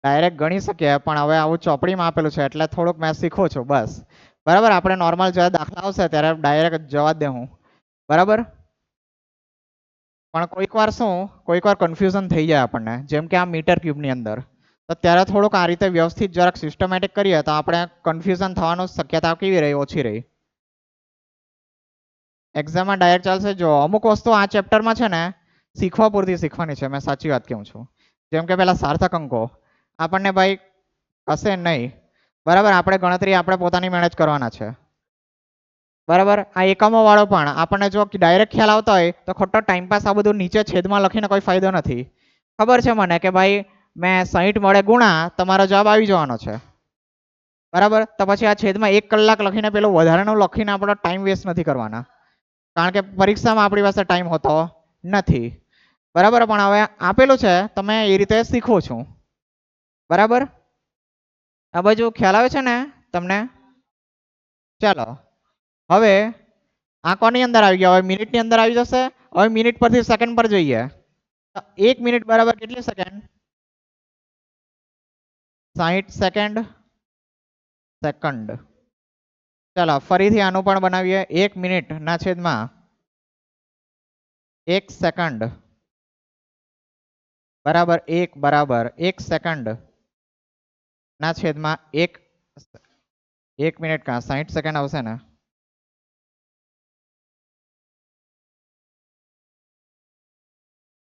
ડાયરેક્ટ ગણી શકીએ પણ હવે આવું ચોપડીમાં આપેલું છે એટલે થોડુંક મેં શીખું છું બસ. બરાબર. આપણે નોર્મલ જ્યારે દાખલા આવશે ત્યારે ડાયરેક્ટ જવા દે હું. બરાબર. પણ કોઈક વાર કન્ફ્યુઝન થઈ જાય આપણને, જેમ કે આ મીટર ક્યુબની અંદર. તો ત્યારે થોડુંક આ રીતે વ્યવસ્થિત જરાક સિસ્ટમેટિક કરીએ તો આપણે કન્ફ્યુઝન થવાની શક્યતા કેવી રહી? ઓછી રહી. એક્ઝામમાં ડાયરેક્ટ ચાલશે. જો અમુક વસ્તુ આ ચેપ્ટરમાં છે ને શીખવા પૂરતી શીખવાની છે, મેં સાચી વાત કહું છું. જેમ કે પેલા સાર્થક અંકો આપણને ભાઈ હશે નહીં. બરાબર. આપણે ગણતરી આપણે પોતાની મહેનત કરવાના છે. બરાબર. આ એકમો વાળો પણ આપણને જો ડાયરેક્ટ ખ્યાલ આવતો હોય તો ખોટો ટાઈમપાસ આ બધું નીચે છેદમાં લખીને કોઈ ફાયદો નથી. ખબર છે મને કે ભાઈ મેં 60 મળે ગુણા તમારો જવાબ આવી જવાનો છે. બરાબર. તો પછી આ છેદમાં 1 કલાક લખીને પેલું વધારાનું લખીને આપણો ટાઈમ વેસ્ટ નથી કરવાના, કારણ કે પરીક્ષામાં આપણી પાસે ટાઈમ હોતો નથી. બરાબર. પણ હવે આપેલું છે તમે એ રીતે શીખો છું. બરાબર. આ બાજુ ખ્યાલ આવે છે ને તમને? ચાલો હવે આ કોની અંદર આવી ગયા? હવે મિનિટની અંદર આવી જશે. હવે મિનિટ પરથી સેકન્ડ પર જઈએ. 1 મિનિટ બરાબર કેટલી સેકન્ડ? 60 સેકન્ડ. ચાલો ફરીથી આનું પણ બનાવીએ. 1 મિનિટ ના છેદમાં 1 સેકન્ડ બરાબર 1 સેકન્ડ ના છેદમાં 1 મિનિટ કા 60 સેકન્ડ આવશે ને?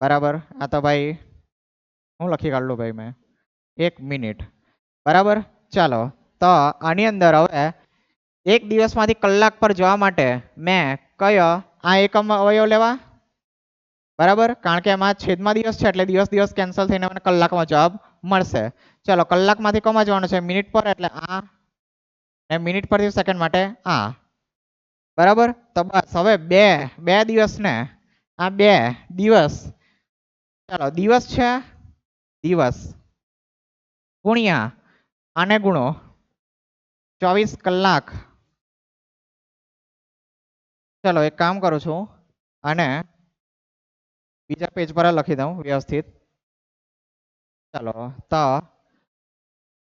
બરાબર. આ તો ભાઈ હું લખી કાઢલું ભાઈ મેં 1 મિનિટ. બરાબર. ચાલો તો આની અંદર હવે 1 દિવસમાંથી કલાક પર જવા માટે મેં કયો આ એકમ અવયવ લેવા? બરાબર. કારણ કે એમાં છેદમાં દિવસ છે એટલે દિવસ દિવસ કેન્સલ થઈને મને કલાકમાં જવાબ મળશે. ચાલો કલાકમાંથી કોમાં જવાનું છે? મિનિટ પર, એટલે આ. ને મિનિટ પરથી સેકન્ડ માટે આ. બરાબર. તો બસ હવે બે દિવસ ને આ 2 દિવસ. ચાલો દિવસ છે, દિવસ ગુણ્યા આને ગુણો 24 કલાક. ચલો એક કામ કરું છું અને બીજા પેજ પર લખી દઉં વ્યવસ્થિત. ચાલો તો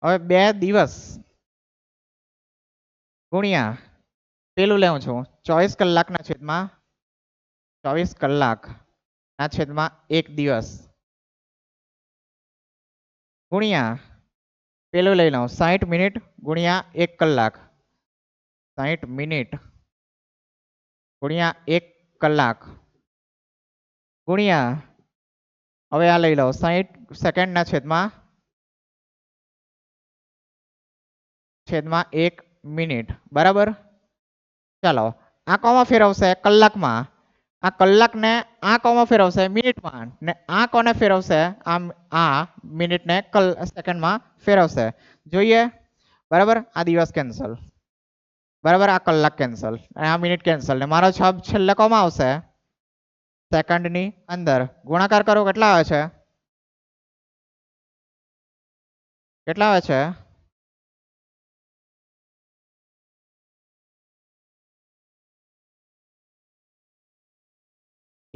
હવે 2 દિવસ ગુણ્યા પેલું લેવું છું 24 કલાકના છેદમાં 24 કલાક ના છેદમાં 1 દિવસ ગુણ્યા પેલું લઈ લઉં 60 મિનિટ ગુણ્યા 1 કલાક. 60 મિનિટ ગુણ્યા 1 કલાક ગુણ્યા હવે આ લઈ લો 60 સેકન્ડના છેદમાં 1 મિનિટ. બરાબર. ચાલો આ કોમાં ફેરવશે? કલાકમાં. આ કલાકને આ કોમાં ફેરવશે? મિનિટમાં. ને આ કોને ફેરવશે? આ મિનિટને સેકન્ડમાં ફેરવશે. જોઈએ. બરાબર. આ દિવસ કેન્સલ. બરાબર. આ કલાક કેન્સલ. આ મિનિટ કેન્સલ. ને મારો જવાબ છેલ્લે કોમાં આવશે? સેકન્ડની અંદર. ગુણાકાર કરો કેટલા આવે છે? કેટલા આવે છે?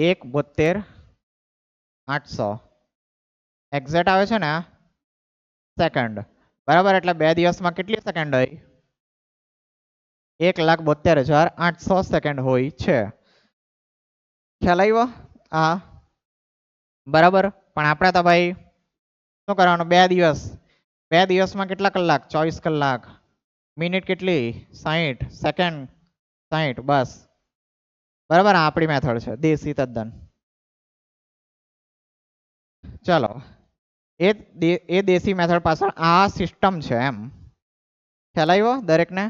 1,72,800 એક્ઝેક્ટ આવે છે ને સેકન્ડ. બરાબર. એટલે 2 દિવસમાં કેટલી સેકન્ડ હોય? 1,72,800 સેકન્ડ હોય છે. ખ્યાલ આવ્યો? હા. બરાબર. પણ આપણે તો ભાઈ શું કરવાનું? 2 દિવસ. 2 દિવસમાં કેટલા કલાક? 24 કલાક. મિનિટ કેટલી? 60 સેકન્ડ 60. બસ. બરાબર. આપણી મેથડ છે દેશી તદ્દન. ચાલો એ દેશી મેથડ પાછળ આ સિસ્ટમ છે એમ. ખ્યાલ આવ્યો દરેકને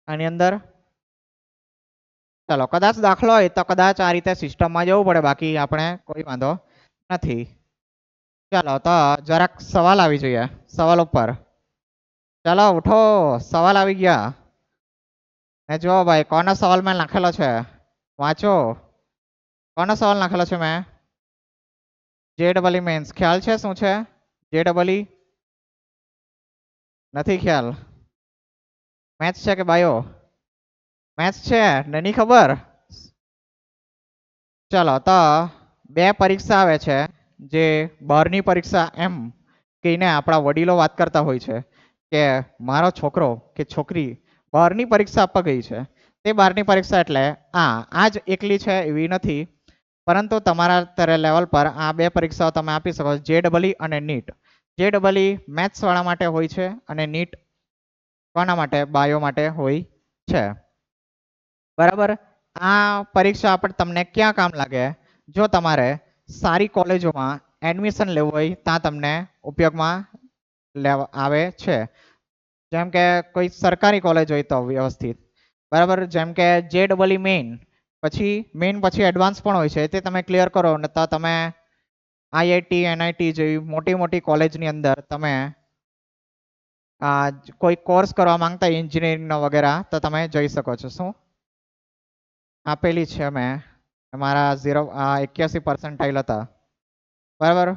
આની અંદર? ચાલો કદાચ દાખલો હોય તો કદાચ આ રીતે સિસ્ટમમાં જવું પડે, બાકી આપણે કોઈ વાંધો નથી. ચાલો તો જરાક સવાલ આવી જોઈએ, સવાલ ઉપર. ચાલો ઉઠો, સવાલ આવી ગયા. ને જો ભાઈ કોનો સવાલ મેં લખેલો છે વાંચો. કોનો સવાલ લખેલો છે મેં? JEE mains. ખ્યાલ છે શું છે JEE? નથી ખ્યાલ? મેથ્સ છે કે બાયો? મેથ્સ છે ને નહીં ખબર? ચાલો તો બે પરીક્ષા આવે છે, જે બહારની પરીક્ષા એમ કહીને આપણા વડીલો વાત કરતા હોય છે કે મારો છોકરો કે છોકરી બહારની પરીક્ષા આપવા ગઈ છે. તે બહારની પરીક્ષા એટલે આ જ એકલી છે એવી નથી, પરંતુ તમારા લેવલ પર આ બે પરીક્ષાઓ તમે આપી શકો. JEE અને NEET. JEE મેથ્સ વાળા માટે હોય છે અને NEET કોના માટે? બાયો માટે હોય છે. બરાબર. આ પરીક્ષા આપણે તમને ક્યાં કામ લાગે? જો તમારે સારી કોલેજોમાં એડમિશન લેવું હોય ત્યાં તમને ઉપયોગમાં આવે છે. જેમ કે કોઈ સરકારી કોલેજ હોય તો વ્યવસ્થિત. બરાબર. જેમ કે JEE મેઇન પછી એડવાન્સ પણ હોય છે, તે તમે ક્લિયર કરો ને તો તમે IIT NIT જેવી મોટી મોટી કોલેજની અંદર તમે કોઈ કોર્સ કરવા માંગતા એન્જિનિયરિંગનો વગેરે તો તમે જઈ શકો છો. શું આપેલી છે મેં, મારા 81% હતા. બરાબર.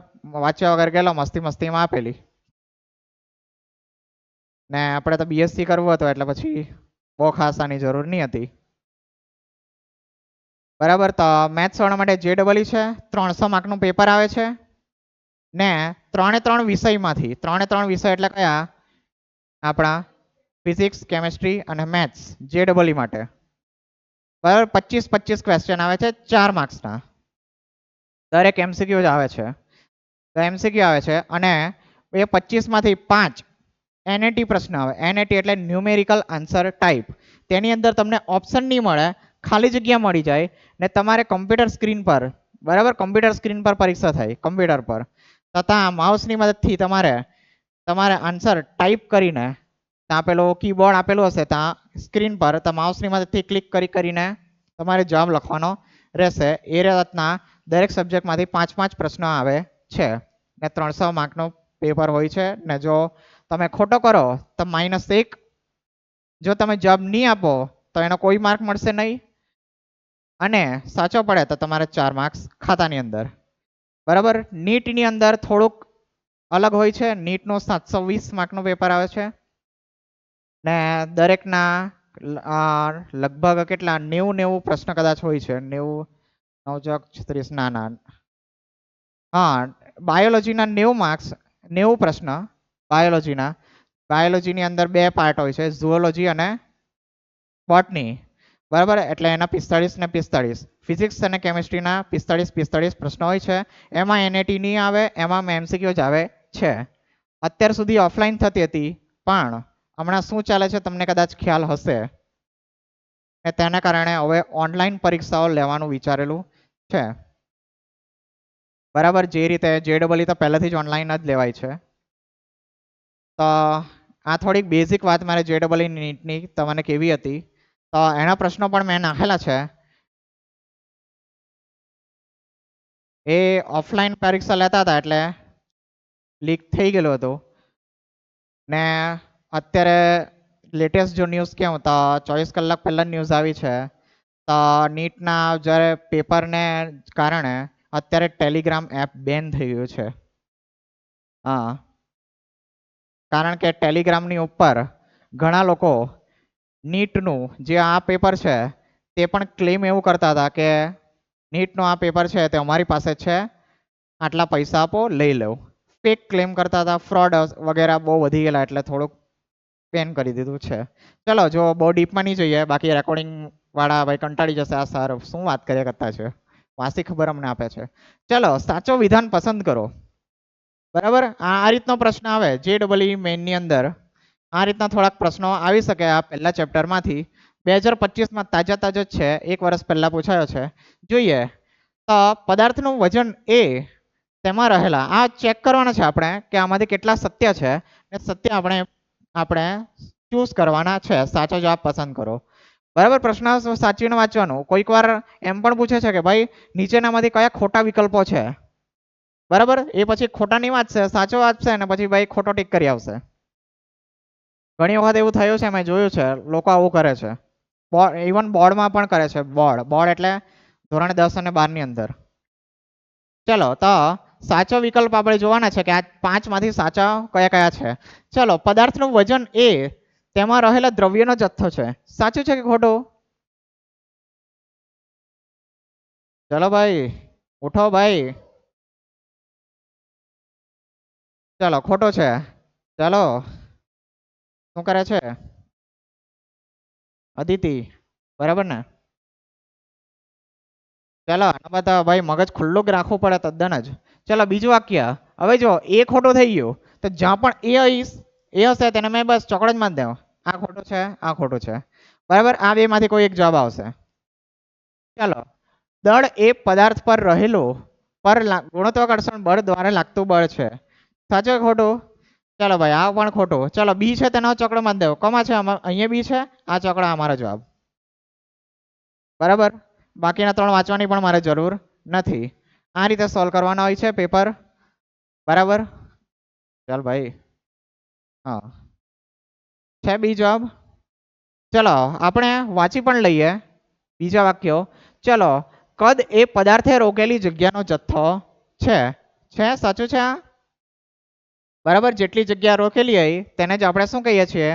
વાંચ્યા વગર ગયેલો, મસ્તીમાં આપેલી. ને આપણે તો BSc કરવું હતું એટલે પછી બહુ ખાસ આની જરૂર નહીં હતી. બરાબર. તો મેથ્સ વાળા માટે JEE છે. 300 માર્કનું પેપર આવે છે ને 3 વિષયમાંથી 3 વિષય એટલે કયા? આપણા ફિઝિક્સ, કેમેસ્ટ્રી અને મેથ્સ JEE માટે. બરાબર. 25 ક્વેશ્ચન આવે છે 4 માર્ક્સના. દરેક MCQ જ આવે છે. તો MCQ આવે છે અને એ 25માંથી 5 NAT પ્રશ્ન આવે. NAT એટલે ન્યુમેરિકલ આન્સર ટાઈપ. તેની અંદર તમને ઓપ્શન નહીં મળે, ખાલી જગ્યા મળી જાય ને તમારે કમ્પ્યુટર સ્ક્રીન પર, બરાબર, કમ્પ્યુટર સ્ક્રીન પર પરીક્ષા થાય, કમ્પ્યુટર પર. તથા માઉસની મદદથી તમારે આન્સર ટાઈપ કરીને ત્યાં પેલું કીબોર્ડ આપેલું હશે ત્યાં સ્ક્રીન પર, તો માઉસની મદદથી ક્લિક કરીને તમારે જવાબ લખવાનો રહેશે. એ રીતના દરેક સબ્જેક્ટમાંથી 5 પ્રશ્નો આવે છે ને 300 માર્કનું પેપર હોય છે. ને જો તમે ખોટો કરો તો -1. જો તમે જવાબ નહીં આપો તો એનો કોઈ માર્ક મળશે નહીં અને સાચો પડે તો તમારે 4 માર્ક્સ ખાતાની અંદર. બરાબર. નીટની અંદર થોડુંક અલગ હોય છે. નીટનું 720 માર્કનું પેપર આવે છે ને દરેકના લગભગ કેટલા 90 પ્રશ્ન કદાચ હોય છે. 90 ના હા, બાયોલોજીના 90 માર્ક્સ, 90 પ્રશ્ન બાયોલોજીના. બાયોલોજીની અંદર 2 પાર્ટ હોય છે, ઝૂઓલોજી અને બોટની. બરાબર. એટલે એના 45 ને 45. ફિઝિક્સ અને કેમેસ્ટ્રીના 45 પ્રશ્નો હોય છે. એમાં NAT નહીં આવે, એમાં MCQ જ આવે છે. અત્યાર સુધી ઓફલાઈન થતી હતી, પણ હમણાં શું ચાલે છે તમને કદાચ ખ્યાલ હશે ને તેના કારણે હવે ઓનલાઈન પરીક્ષાઓ લેવાનું વિચારેલું છે. બરાબર. જે રીતે JEE તો પહેલાથી જ ઓનલાઈન જ લેવાય છે. તો આ થોડીક બેઝિક વાત મારે JEE નીટની તમને કેવી હતી, તો એના પ્રશ્નો પણ મેં નાખેલા છે. એ ઓફલાઈન પરીક્ષા લેતા હતા એટલે લીક થઈ ગયેલું હતું ને અત્યારે લેટેસ્ટ જો ન્યૂઝ કેવું તો 24 કલાક પહેલા ન્યૂઝ આવી છે તો નીટના જ્યારે પેપરને કારણે અત્યારે ટેલિગ્રામ એપ બેન થઈ ગયું છે. હા, કારણ કે ટેલિગ્રામની ઉપર ઘણા લોકો નીટનું જે આ પેપર છે તે પણ ક્લેમ એવું કરતા હતા કે નીટનું આ પેપર છે તે અમારી પાસે છે, આટલા પૈસા આપો લઈ લો. ફેક ક્લેમ કરતા હતા, ફ્રોડ વગેરે બહુ વધી ગયેલા એટલે થોડુંક બેન કરી દીધું છે. ચલો, જો બહુ ડીપમાં નહીં જોઈએ, બાકી રેકોર્ડિંગ વાળા ભાઈ કંટાળી જશે, આ સર શું વાત કર્યા કરતા છે, વાસી ખબર અમને આપે છે. ચલો, સાચો વિધાન પસંદ કરો. બરાબર. આ રીતનો પ્રશ્ન આવે JEE મેઇનની અંદર. આ રીતના થોડાક પ્રશ્નો આવી શકે આ પહેલા ચેપ્ટરમાંથી. 2025માં તાજા જ છે, 1 વર્ષ પહેલા પૂછાયો છે. જોઈએ તો પદાર્થનું વજન એ તેમાં રહેલા, આ ચેક કરવાના છે આપણે કે આમાંથી કેટલા સત્ય છે. સત્ય આપણે ચૂઝ કરવાના છે, સાચો જવાબ પસંદ કરો. બરાબર, પ્રશ્ન સાચવીને વાંચવાનું. કોઈક વાર એમ પણ પૂછે છે કે ભાઈ નીચેનામાંથી કયા ખોટા વિકલ્પો છે. બરાબર, એ પછી ખોટા નહીં વાંચશે, સાચો વાંચશે અને પછી ભાઈ ખોટો ટીક કરી આવશે. ઘણી વખત એવું થયું છે, મેં જોયું છે, લોકો આવું કરે છે. ઇવન બોર્ડમાં પણ કરે છે. બોર્ડ એટલે ધોરણ 10 અને 12 ની અંદર. ચલો તો સાચો વિકલ્પ આપણે જોવાના છે કે આ 5 માંથી સાચા કયા કયા છે. ચલો, પદાર્થનું વજન એ તેમાં રહેલા દ્રવ્યનો જથ્થો છે. સાચું છે કે ખોટું? ચલો ભાઈ, ઉઠો ભાઈ. ચલો, ખોટો છે. ચલો, શું કરે છે અદિતિ? બરાબર ને? ચલો, આના બધા ભાઈ મગજ ખુલ્લું જ રાખવું પડે તદ્દન જ. ચલો, બીજું વાક્ય. હવે જો એ ખોટું થઈ ગયું તો જ્યાં પણ એ હશે તેને મેં બસ ચોકડ જ મારી દેવો. આ ખોટું છે, આ ખોટું છે. બરાબર, આ બે માંથી કોઈ એક જવાબ આવશે. ચાલો, દળ એ પદાર્થ પર રહેલું ગુરુત્વાકર્ષણ બળ દ્વારા લાગતું બળ છે. સાચું કે ખોટું? ચાલો ભાઈ, આ પણ ખોટું. ચાલો, બી છે તેનો ચોકડો મારી દેવો. કમા છે? અહીંયા બી છે, આ ચોકડો અમારો જવાબ. બરાબર, બાકીના 3 વાંચવાની પણ મારે જરૂર નથી. આ રીતે સોલ્વ કરવાના હોય છે પેપર. બરાબર, ચાલ ભાઈ. હા, છે બી જવાબ. ચલો, આપણે વાંચી પણ લઈએ બીજા વાક્યો. ચલો, કદ એ પદાર્થે રોકેલી જગ્યાનો જથ્થો છે. સાચું છે આ? બરાબર, જેટલી જગ્યા રોકેલી હોય તેને જ આપણે શું કહીએ છીએ?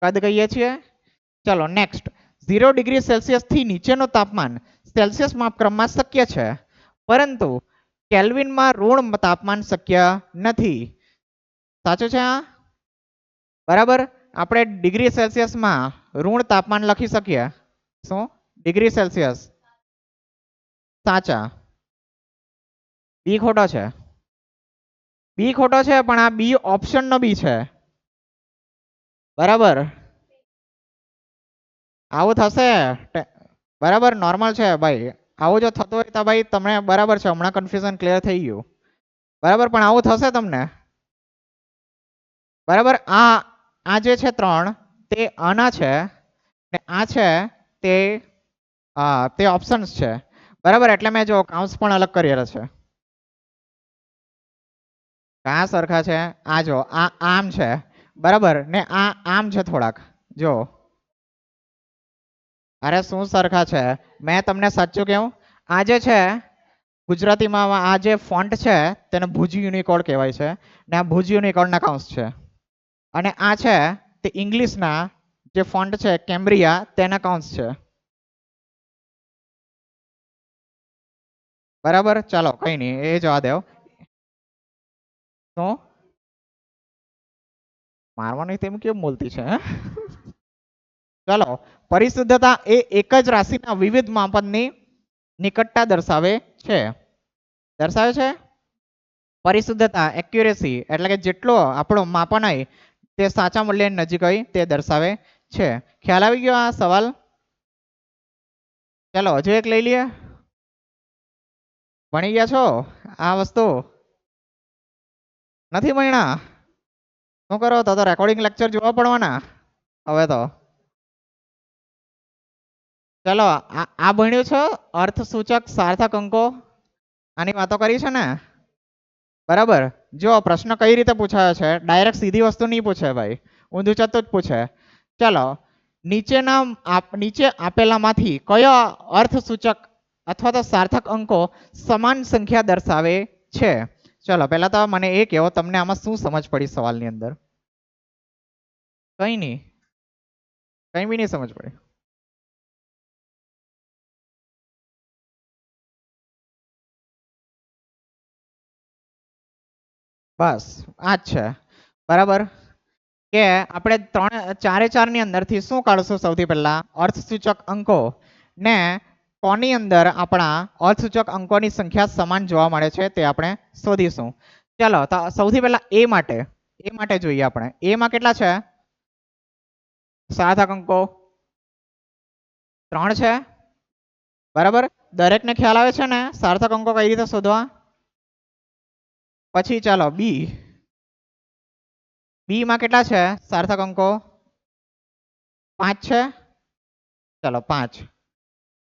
કદ કહીએ છીએ. ચલો, નેક્સ્ટ. 0 ડિગ્રી સેલ્સિયસ થી નીચેનું તાપમાન સેલ્સિયસ માપક્રમમાં શક્ય છે, પરંતુ કેલ્વિનમાં ઋણ તાપમાન શક્ય નથી. સાચું છે આ? બરાબર, આપણે ડિગ્રી સેલ્સિયસમાં ઋણ તાપમાન લખી શકીએ. શું? Degree Celsius. સાચા. બી ખોટો છે. બી ખોટો છે, પણ આ બી ઓપ્શન નો બી છે. બરાબર, આવું થશે. બરાબર, નોર્મલ છે ભાઈ. આવું જો થતું હોય તો ભાઈ તમને બરાબર છે, હમણાં કન્ફ્યુઝન ક્લિયર થઈ ગયું. બરાબર, પણ આવું થશે તમને. બરાબર, આ જે છે 3 તે આના છે ને આ છે તે ઓપ્શન્સ છે. બરાબર, એટલે મેં જો કાઉન્સ પણ અલગ કરેલા છે. આ સરખા છે. આ જો આ આમ છે. બરાબર ને આ આમ છે થોડાક. જો, અરે શું સરખા છે? મેં તમને સાચું કહું, આ જે છે ગુજરાતીમાં આ જે ફોન્ટ છે તેને ભુજ યુનિકોડ કહેવાય છે ને આ ભુજ યુનિકોડના કાઉન્સ છે. અને આ છે તે ઇંગ્લિશના જે ફોન્ટ છે કેમ્બ્રિયા તેના કાઉન્સ છે. બરાબર, ચાલો કઈ નહીં, એ જવા દો. શું મારવાની તેમ કેમ બોલતી છે? ચાલો, પરિશુદ્ધતા એ એક જ રાશિના વિવિધ માપનની નિકટતા દર્શાવે છે. દર્શાવે છે. પરિશુદ્ધતા એક્યુરેસી એટલે કે જેટલો આપણો માપન હોય તે સાચા મૂલ્યની નજીક હોય તે દર્શાવે છે. ખ્યાલ આવી ગયો આ સવાલ? ચાલો, હજુ એક લઈ લઈએ. ભણી ગયા છો આ વસ્તુ? નથી ભણ્યા? શું કરો તો રેકોર્ડિંગ લેક્ચર જોવા પડવાના હવે તો. ચલો, આ ભણ્યું છો અર્થસૂચક સાર્થક અંકો? આની વાતો કરી છે ને? બરાબર, જો પ્રશ્ન કઈ રીતે પૂછાયો છે, ડાયરેક્ટ સીધી વસ્તુ નહીં પૂછે ભાઈ, ઊંધું ચતું જ પૂછે. ચાલો, નીચે આપેલામાંથી કયો અર્થસૂચક અથવા તો સાર્થક અંકો સમાન સંખ્યા દર્શાવે છે? ચલો, પહેલા તો મને એ કહો, તમને આમાં શું સમજ પડી સવાલની અંદર? કઈ નહીં, કઈ બી નહીં સમજ પડી. બસ આ જ છે. બરાબર, કે આપણે 4 ની અંદરથી શું કાઢશું? સૌથી પહેલા અર્થસૂચક અંકો ને કોની અંદર આપણા અર્થસૂચક અંકોની સંખ્યા સમાન જોવા મળે છે તે આપણે શોધીશું. ચાલો, તો સૌથી પહેલા એ માટે જોઈએ આપણે. એમાં કેટલા છે? સાર્થક અંકો 3 છે. બરાબર, દરેકને ખ્યાલ આવે છે ને સાર્થક અંકો કઈ રીતે શોધવા? પછી ચાલો બી માં કેટલા છે સાર્થક અંકો? 5 છે, ચલો 5.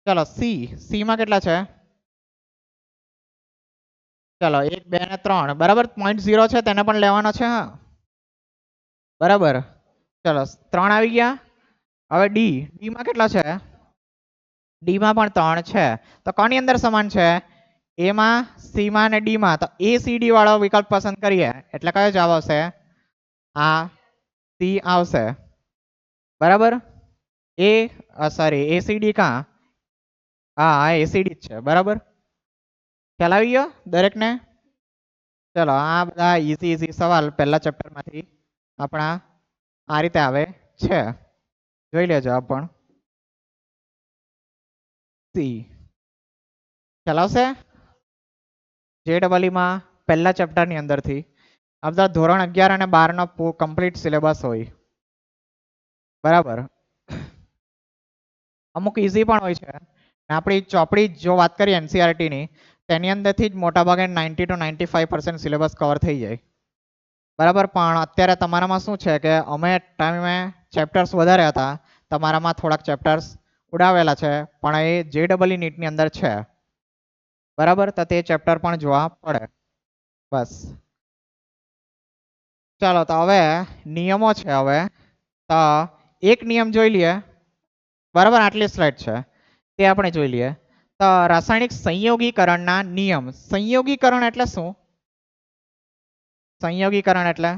ચલો સી માં કેટલા છે? ચલો 1 2 ને 3 બરાબર. 0.0 છે તેને પણ લેવાનો છે. હા બરાબર. ચલો 3 આવી ગયા. હવે ડી માં કેટલા છે? ડી માં પણ 3 છે. તો કોની અંદર સમાન છે? એ માં, સી માં અને ડી માં. તો એ સી ડી વાળો વિકલ્પ પસંદ કરીએ એટલે કયો જવાબ આવશે? આ સી આવશે. બરાબર. સોરી એસીડી કાં? હા એસીડી જ છે. બરાબર. ખ્યાલ આવી ગયો દરેકને? ચલો આ બધા ઈઝી સવાલ પહેલા ચેપ્ટરમાંથી આપણા આ રીતે આવે છે. જોઈ લેજો આપ પણ. સી ખ્યાલ આવશે? JEE માં પહેલા ચેપ્ટરની અંદરથી આ બધા ધોરણ 11 અને 12 નો કમ્પ્લીટ સિલેબસ હોય. બરાબર. અમુક ઈઝી પણ હોય છે. આપણી ચોપડી જો વાત કરીએ એનસીઆરટી ની તેની અંદરથી જ મોટાભાગે 90 to 95% સિલેબસ કવર થઈ જાય. બરાબર. પણ અત્યારે તમારામાં શું છે કે અમે ટાઈમે ચેપ્ટર્સ વધારે હતા, તમારામાં થોડાક ચેપ્ટર્સ ઉડાવેલા છે, પણ એ JEE નીટની અંદર છે. બરાબર. તો તે ચેપ્ટર પણ જોવા પડે. બસ. ચાલો તો હવે નિયમો છે. હવે તો એક નિયમ જોઈ લઈએ. બરાબર. આટલી સ્લાઇડ છે તે આપણે જોઈ લઈએ. તો રાસાયણિક સંયોગીકરણના નિયમ. સંયોગીકરણ એટલે શું? સંયોગીકરણ એટલે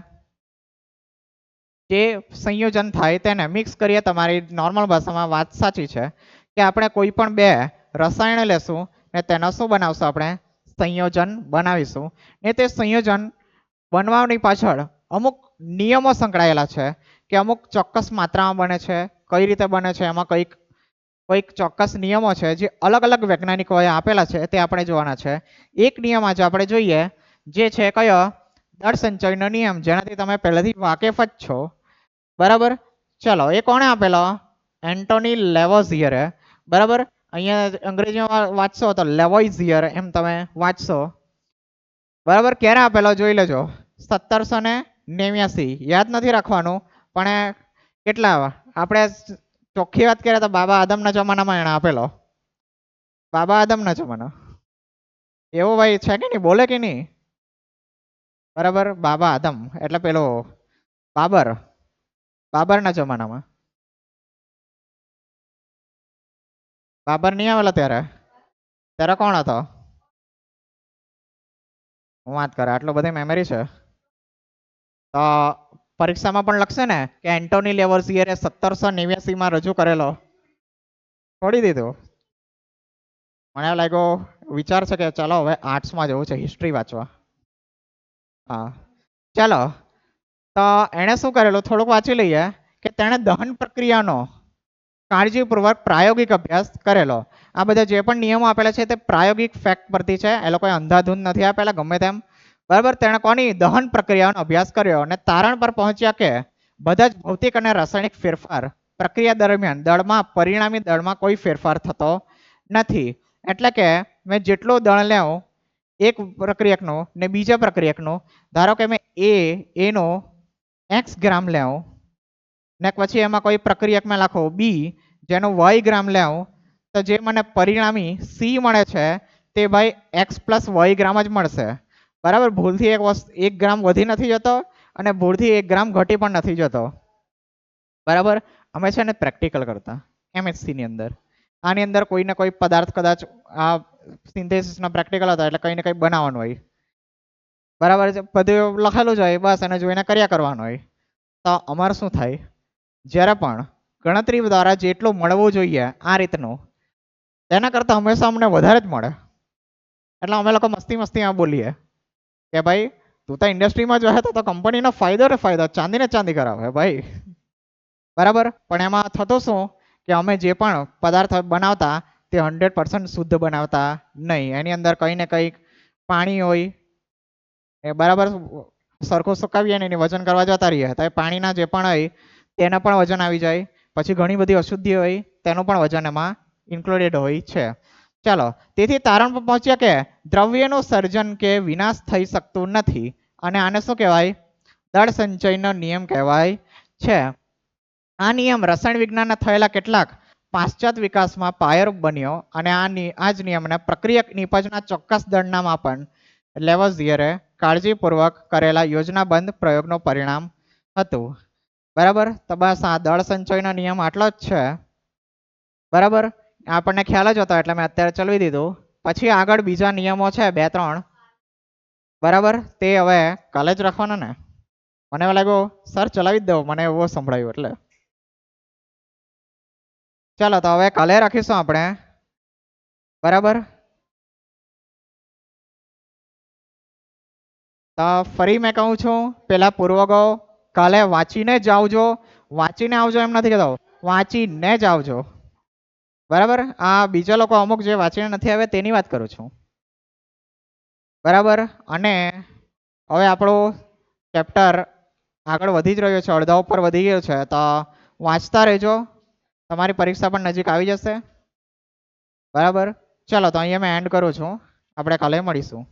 જે સંયોજન થાય તેને મિક્સ કરીએ. તમારી નોર્મલ ભાષામાં વાત સાચી છે કે આપણે કોઈ પણ બે રસાયણ લેશું ને તેનો શું બનાવશું? આપણે સંયોજન બનાવીશું. ને તે સંયોજન બનવાની પાછળ અમુક નિયમો સંકળાયેલા છે કે અમુક ચોક્કસ માત્રામાં બને છે, કઈ રીતે બને છે, એમાં કોઈક ચોક્કસ નિયમો છે જે અલગ અલગ વૈજ્ઞાનિકોએ આપેલા છે તે આપણે જોવાના છે. એક નિયમ આજે આપણે જોઈએ જે છે કયો? દળ સંચયનો નિયમ, જેનાથી તમે પહેલાથી વાકેફ જ છો. બરાબર. ચલો એ કોણે આપેલો? એન્ટોની લેવોઝિયરે. બરાબર. અહીંયા અંગ્રેજીમાં વાંચશો તો લેવોઇઝિયર એમ તમે વાંચશો. બરાબર. ક્યારે આપેલો જોઈ લેજો. 1789. યાદ નથી રાખવાનું, પણ કેટલા આપણે ચોખ્ખી વાત કરીએ તો બાબા આદમના જમાનામાં એને આપેલો. બાબા આદમના જમાના. એવો ભાઈ છે કે નહીં? બોલે કે નહીં? બરાબર. બાબા આદમ એટલે પેલો બાબરના જમાનામાં. બાબર નહીં આવેલા ત્યારે કોણ હતો? હું વાત કરે આટલો બધી મેમરી છે તો પરીક્ષામાં પણ લખશે ને કે એન્ટોની લેવોઝિયરે 1789 માં રજૂ કરેલો. છોડી દીધું. મને લાગ્યો વિચાર છે કે ચાલો હવે આર્ટ્સમાં જવું છે, હિસ્ટ્રી વાંચવા. હા ચાલો. તો એણે શું કરેલું થોડુંક વાંચી લઈએ કે તેણે દહન પ્રક્રિયાનો કાળજીપૂર્વક પ્રાયોગિક અભ્યાસ કરેલો. આ બધા જે પણ નિયમો આપેલા છે તે પ્રાયોગિક ફેક્ટ પરથી છે. એ લોકોએ અંધાધૂંધ નથી આપેલા ગમે તેમ. બરાબર. તેણે કોની દહન પ્રક્રિયાનો અભ્યાસ કર્યો અને તારણ પર પહોંચ્યા કે બધા જ ભૌતિક અને રાસાયણિક ફેરફાર પ્રક્રિયા દરમિયાન પરિણામી દળમાં કોઈ ફેરફાર થતો નથી. એટલે કે મેં જેટલું દળ લેવું એક પ્રક્રિયકનું ને બીજા પ્રક્રિયકનું, ધારો કે મેં એનો x ગ્રામ લેવું ને પછી એમાં કોઈ પ્રક્રિયકમાં લખો બી જેનો y ગ્રામ લેવું, તો જે મને પરિણામી સી મળે છે તે ભાઈ x + y ગ્રામ જ મળશે. બરાબર. ભૂલથી 1 ગ્રામ વધી નથી જતો અને ભૂલથી 1 ગ્રામ ઘટી પણ નથી જતો. બરાબર. અમે છે ને પ્રેક્ટિકલ કરતા MSc ની અંદર. આની અંદર કોઈને કોઈ પદાર્થ કદાચ આ સિન્થેસિસના પ્રેક્ટિકલ હતા એટલે કંઈ ને કંઈ બનાવવાનું હોય. બરાબર છે. બધું લખેલું જ હોય, બસ એને જોઈને કર્યા કરવાનું હોય. તો અમારે શું થાય? જ્યારે પણ ગણતરી દ્વારા જેટલું મળવું જોઈએ આ રીતનું, તેના કરતાં હંમેશા અમને વધારે જ મળે. એટલે અમે લોકો મસ્તીમાં બોલીએ કે ભાઈ તું તો ઇન્ડસ્ટ્રીમાં જો તો કંપનીનો ફાયદો ને ફાયદો, ચાંદીને ચાંદી કરાવે ભાઈ. બરાબર. પણ એમાં થતું શું કે અમે જે પણ પદાર્થ બનાવતા તે 100% શુદ્ધ બનાવતા નહીં. એની અંદર કંઈ ને કંઈક પાણી હોય એ બરાબર સરખું સુકાવીએ ને એની વજન કરવા જતા રહીએ તો એ પાણીના જે પણ હોય તેના પણ વજન આવી જાય. પછી ઘણી બધી અશુદ્ધિ હોય તેનું પણ વજન એમાં ઇન્ક્લુડેડ હોય છે. ચાલો. તેથી તારણ પર પહોંચ્યા કે દ્રવ્યનું સર્જન કે વિનાશ થઈ શકતું નથી અને આને શું કહેવાય? દળ સંચયનો નિયમ કહેવાય છે. આ નિયમ રસાયણ વિજ્ઞાનના થયેલા કેટલાક પાશ્ચાત વિકાસમાં પાયારૂપ બન્યો અને આ જ નિયમને પ્રક્રિયક નિપજના ચોક્કસ દળના માપન લેવોઝિયરે કાળજીપૂર્વક કરેલા યોજનાબંધ પ્રયોગનો પરિણામ હતું. બરાબર, તો બસ આ દળ સંચયનો નિયમ આટલો જ છે. બરાબર, આપણને ખ્યાલ જ હતો એટલે મેં અત્યારે ચલાવી દીધું. પછી આગળ બીજા નિયમો છે 2-3. બરાબર, તે હવે કાલે જ રાખવાના ને. મને એવું લાગ્યું સર ચલાવી જ દો, મને એવો સંભળાયું એટલે. ચાલો તો હવે કાલે રાખીશું આપણે. બરાબર, તો ફરી મેં કહું છું, પેલા પૂર્વગો કાલે વાંચીને જ આવજો. વાંચીને આવજો એમ નથી કહેતો, વાંચીને જ આવજો. બરાબર, આ બીજા લોકો અમુક જે વાંચીને નથી આવે તેની વાત કરું છું. બરાબર, અને હવે આપણું ચેપ્ટર આગળ વધી જ રહ્યો છે, અડધા ઉપર વધી ગયો છે, તો વાંચતા રહેજો. તમારી પરીક્ષા પણ નજીક આવી જશે. બરાબર, ચાલો તો અહીંયા મેં એન્ડ કરું છું. આપણે કાલે મળીશું.